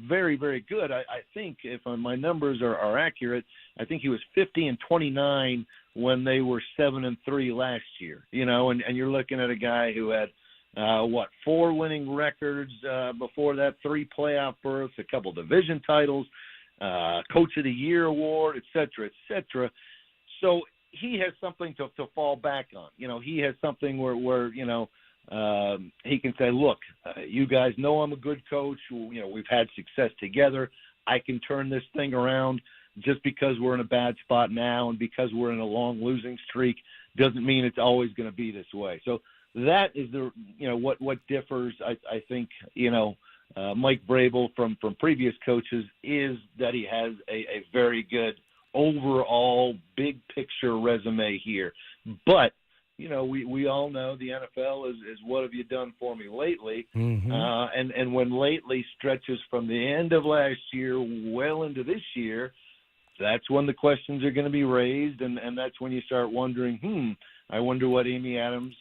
very, very good. I think if my numbers are accurate, I think he was 50-29 when they were 7-3 last year, and you're looking at a guy who had, 4 winning records before that, 3 playoff berths, a couple division titles, Coach of the Year award, et cetera, et cetera. So he has something to fall back on. He has something where he can say, look, you guys know I'm a good coach. We've had success together. I can turn this thing around. Just because we're in a bad spot now and because we're in a long losing streak doesn't mean it's always going to be this way. So that is what differs, I think, Mike Vrabel from previous coaches is that he has a very good overall big picture resume here. But, we all know the NFL is what have you done for me lately? Mm-hmm. And when lately stretches from the end of last year well into this year, that's when the questions are going to be raised, and that's when you start wondering, I wonder what Amy Adams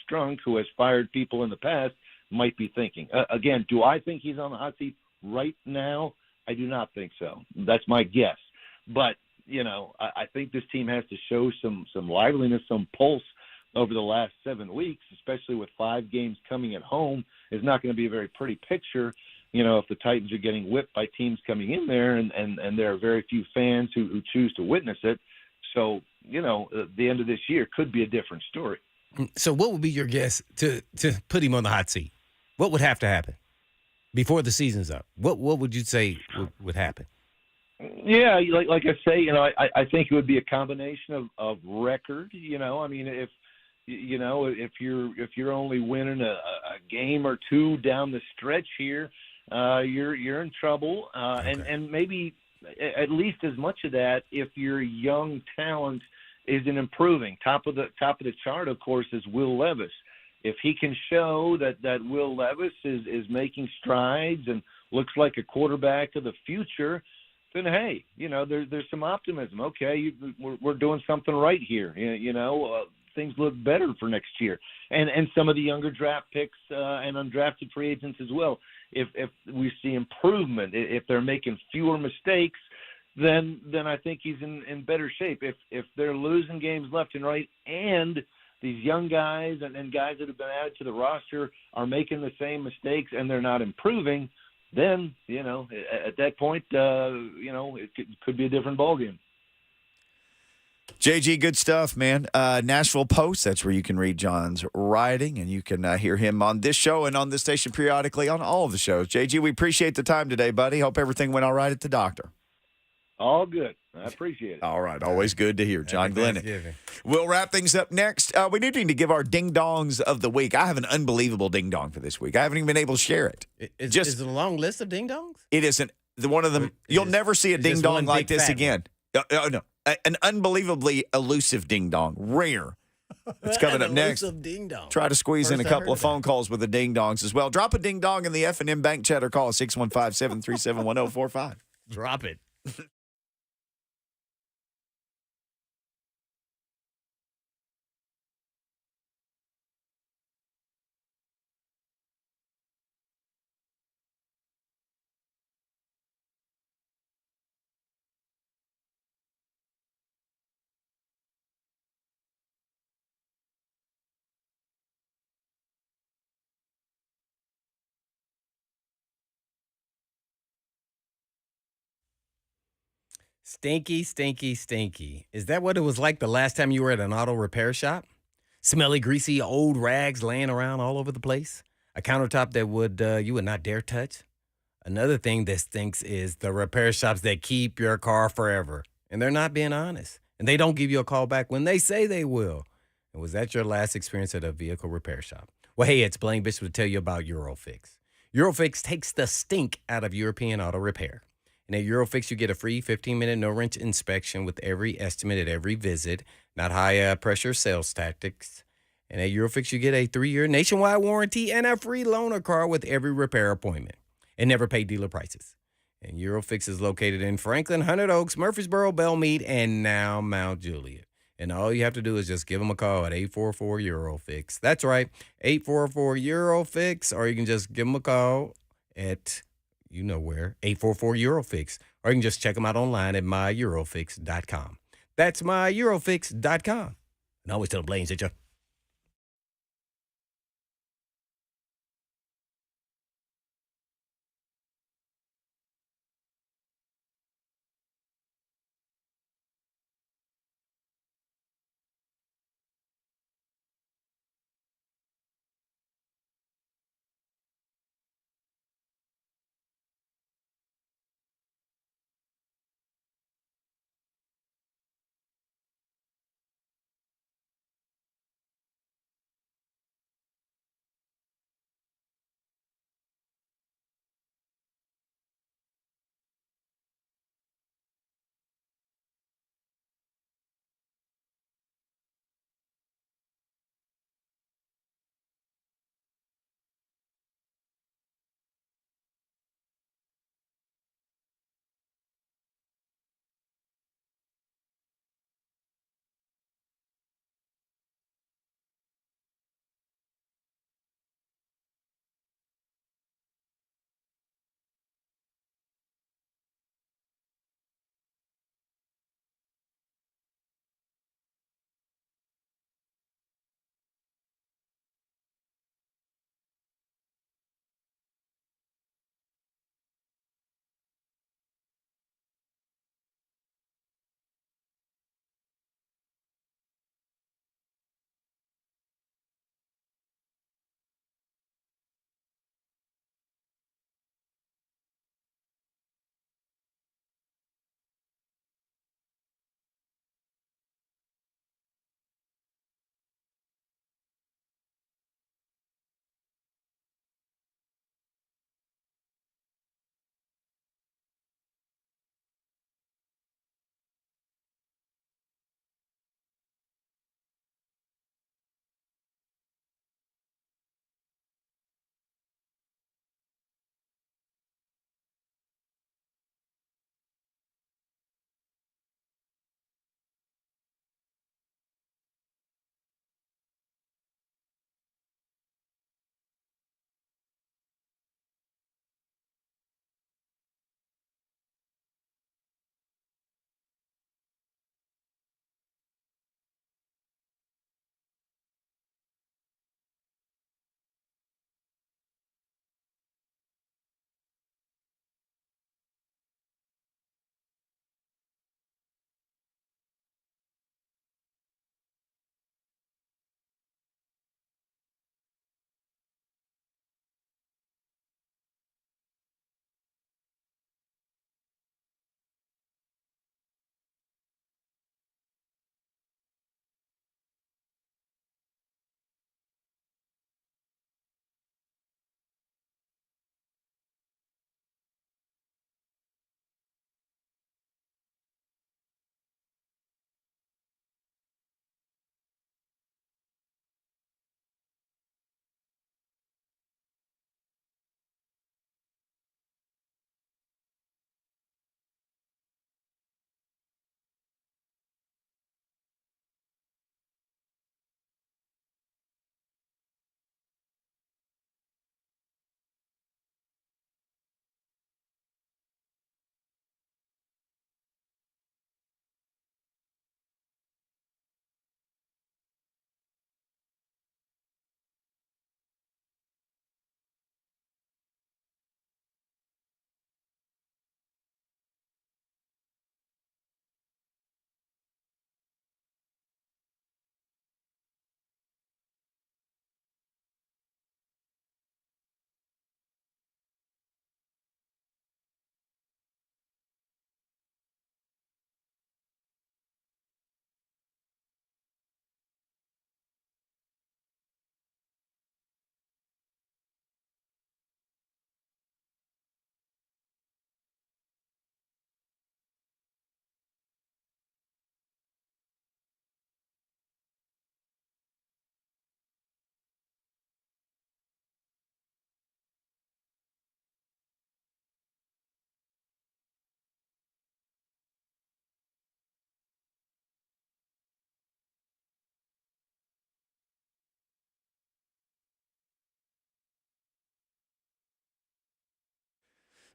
Strunk, who has fired people in the past, might be thinking. Again, do I think he's on the hot seat right now? I do not think so. That's my guess. But, I think this team has to show some liveliness, some pulse over the last 7 weeks, especially with 5 games coming at home. It's not going to be a very pretty picture, if the Titans are getting whipped by teams coming in there and there are very few fans who choose to witness it. So, the end of this year could be a different story. So what would be your guess to put him on the hot seat? What would have to happen before the season's up? What would you say would happen? Yeah, like I say, I think it would be a combination of record. I mean, if you're only winning a game or two down the stretch here, you're in trouble, and maybe at least as much of that if your young talent isn't improving. Top of the chart, of course, is Will Levis. If he can show that Will Levis is making strides and looks like a quarterback of the future, then hey, there's some optimism. Okay, we're doing something right here. Things look better for next year, and some of the younger draft picks and undrafted free agents as well. If we see improvement, if they're making fewer mistakes, then I think he's in better shape. If they're losing games left and right, and these young guys and guys that have been added to the roster are making the same mistakes and they're not improving, then at that point, it could be a different ballgame. JG, good stuff, man. Nashville Post, that's where you can read John's writing, and you can hear him on this show and on this station periodically on all of the shows. JG, we appreciate the time today, buddy. Hope everything went all right at the doctor. All good. I appreciate it. All right. Always good to hear. John Glennon. We'll wrap things up next. We need to give our ding-dongs of the week. I have an unbelievable ding-dong for this week. I haven't even been able to share it. Is it a long list of ding-dongs? It isn't. One of them. You'll never see a ding-dong like this again. No. An unbelievably elusive ding-dong. Rare. It's coming up next. Ding-dong. Try to squeeze in a couple of phone calls with the ding-dongs as well. Drop a ding-dong in the F&M Bank chat or call 615-737-1045. Drop it. Stinky, stinky, stinky. Is that what it was like the last time you were at an auto repair shop? Smelly, greasy, old rags laying around all over the place? A countertop that would you would not dare touch? Another thing that stinks is the repair shops that keep your car forever. And they're not being honest. And they don't give you a call back when they say they will. And was that your last experience at a vehicle repair shop? Well, hey, it's Blaine Bishop to tell you about Eurofix. Eurofix takes the stink out of European auto repair. And at Eurofix, you get a free 15-minute no-wrench inspection with every estimate at every visit, not high-pressure sales tactics. And at Eurofix, you get a 3-year nationwide warranty and a free loaner car with every repair appointment. And never pay dealer prices. And Eurofix is located in Franklin, Hundred Oaks, Murfreesboro, Belmead, and now Mount Juliet. And all you have to do is just give them a call at 844-EUROFIX. That's right, 844-EUROFIX, or you can just give them a call at, you know where, 844-EUROFIX. Or you can just check them out online at myeurofix.com. That's myeurofix.com. And always tell Blaine that you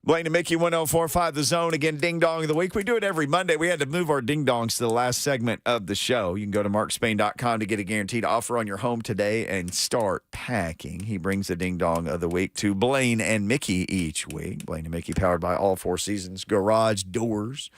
Blaine and Mickey 1045 The Zone. Again, Ding Dong of the Week. We do it every Monday. We had to move our ding dongs to the last segment of the show. You can go to markspain.com to get a guaranteed offer on your home today and start packing. He brings the Ding Dong of the Week to Blaine and Mickey each week. Blaine and Mickey powered by All Four Seasons Garage Doors.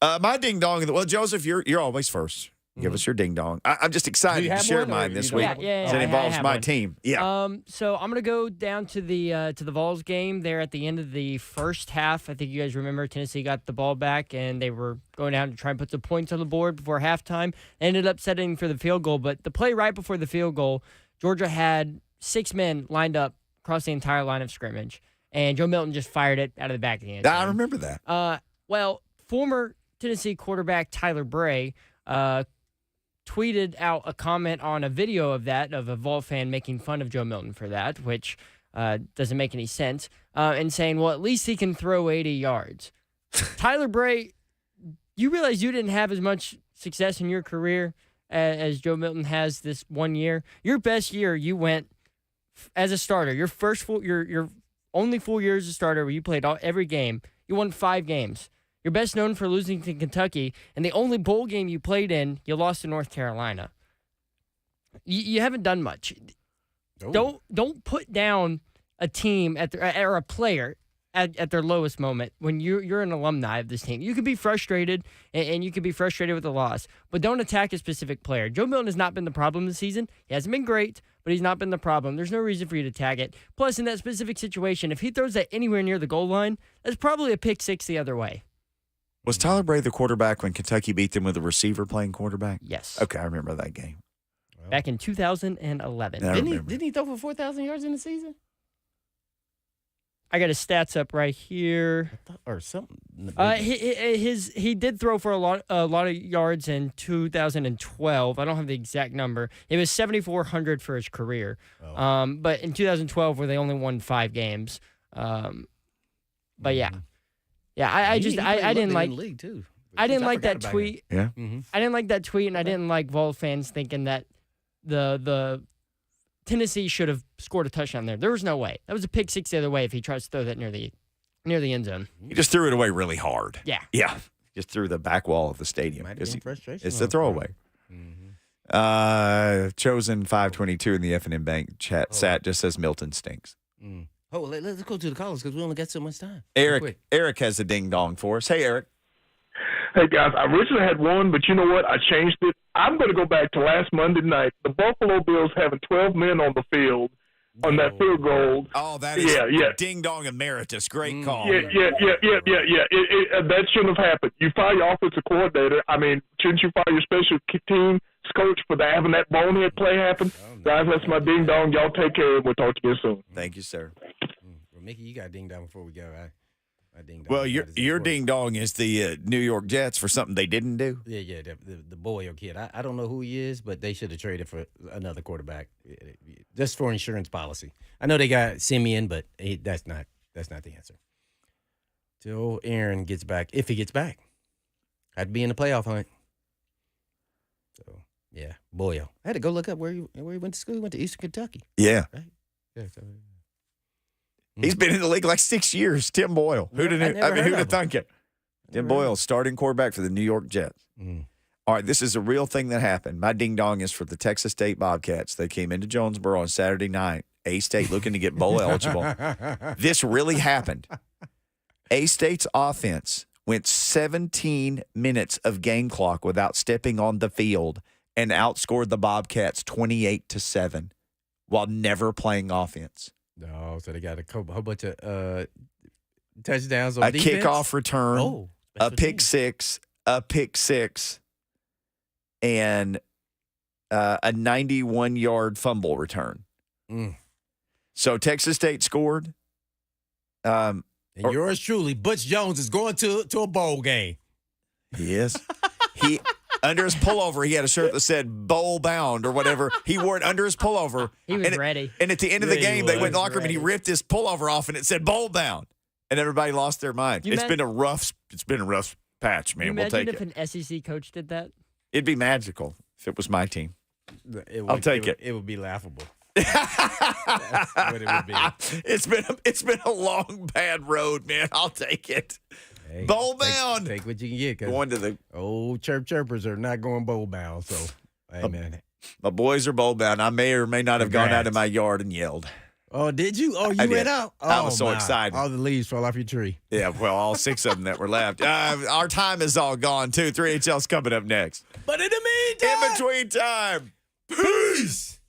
My Ding Dong of the Well, Joseph, you're always first. Give us your ding dong. I'm just excited to share mine this week. Yeah, it involves my one. team. Yeah. So I'm gonna go down to the Vols game there at the end of the first half. I think you guys remember Tennessee got the ball back and they were going down to try and put the points on the board before halftime. Ended up settling for the field goal, but the play right before the field goal, Georgia had 6 men lined up across the entire line of scrimmage, and Joe Milton just fired it out of the back of the end zone. I remember that. Well, former Tennessee quarterback Tyler Bray tweeted out a comment on a video of that, of a Vol fan making fun of Joe Milton for that, which doesn't make any sense, and saying, well, at least he can throw 80 yards. Tyler Bray, you realize you didn't have as much success in your career as Joe Milton has this 1 year. Your best year, you went as a starter. Your only full year as a starter where you played every game. You won 5 games. You're best known for losing to Kentucky, and the only bowl game you played in, you lost to North Carolina. You haven't done much. Oh. Don't put down a team or a player at their lowest moment when you're an alumni of this team. You could be frustrated, and you could be frustrated with the loss, but don't attack a specific player. Joe Milton has not been the problem this season. He hasn't been great, but he's not been the problem. There's no reason for you to tag it. Plus, in that specific situation, if he throws that anywhere near the goal line, that's probably a pick six the other way. Was Tyler Bray the quarterback when Kentucky beat them with a receiver playing quarterback? Yes. Okay, I remember that game. Back in 2011. Didn't he throw for 4,000 yards in the season? I got his stats up right here. Or something. He did throw for a lot of yards in 2012. I don't have the exact number. It was 7,400 for his career. Oh. But in 2012, where they only won 5 games. But yeah. Yeah, I didn't like the league too. I didn't like that tweet. Yeah. Mm-hmm. I didn't like that tweet, and I didn't like Vol fans thinking that the Tennessee should have scored a touchdown there. There was no way. That was a pick six the other way if he tries to throw that near the end zone. He just threw it away really hard. Yeah. Yeah. Just through the back wall of the stadium. Might have been frustration. It's a throwaway. Mm-hmm. Chosen 522 in the F&M Bank chat. Sat just says Milton stinks. Mm. Oh, let's go to the callers because we only got so much time. Eric has a ding dong for us. Hey, Eric. Hey, guys, I originally had one, but you know what? I changed it. I'm going to go back to last Monday night. The Buffalo Bills having 12 men on the field on that field goal. Oh, that is ding dong emeritus. Great call. Yeah. That shouldn't have happened. You fire your offensive coordinator. I mean, shouldn't you fire your special team coach for having that bonehead play happen? Guys, that's my ding dong. Y'all take care. We'll talk to you soon. Thank you, sir. Well, Mickey, you got ding dong before we go, right? Well, your ding dong is the New York Jets for something they didn't do. Yeah, the Boyle kid. I don't know who he is, but they should have traded for another quarterback just for insurance policy. I know they got Simeon, but that's not the answer. Till Aaron gets back, if he gets back, had to be in the playoff hunt. So yeah, Boyle. I had to go look up where he went to school. He went to Eastern Kentucky. Yeah. Right? Yeah. So, He's been in the league like 6 years. Tim Boyle. Who'd have thunk it? Tim Boyle, starting quarterback for the New York Jets. Mm. All right, this is a real thing that happened. My ding dong is for the Texas State Bobcats. They came into Jonesboro on Saturday night. A-State looking to get bowl eligible. This really happened. A-State's offense went 17 minutes of game clock without stepping on the field and outscored the Bobcats 28-7 while never playing offense. No, so they got a whole bunch of touchdowns on a defense? kickoff return, a pick six, and a 91-yard fumble return. Mm. So Texas State scored. And yours truly, Butch Jones, is going to a bowl game. He is. He under his pullover, he had a shirt that said "bowl bound" or whatever. He wore it under his pullover. He was ready. And at the end of the game, they went in the locker room and he ripped his pullover off and it said "bowl bound," and everybody lost their mind. It's been a rough patch, man. We'll take it. Imagine if an SEC coach did that. It'd be magical if it was my team. I'll take it. It would be laughable. That's what it would be. It's been a long, bad road, man. I'll take it. Hey, Bowl bound. Take what you can get. 'Cause Going to the old chirpers are not going bowl bound. So, hey, man. my boys are bowl bound. I may or may not have gone out in Congrats. my yard and yelled. Oh, did you? Oh, you I went did. out? Oh, I was so my. excited. All the leaves fell off your tree. Yeah, well, all 6 of them that were left. Our time is all gone, too. 3HL's coming up next. But in the meantime. In between time. Peace.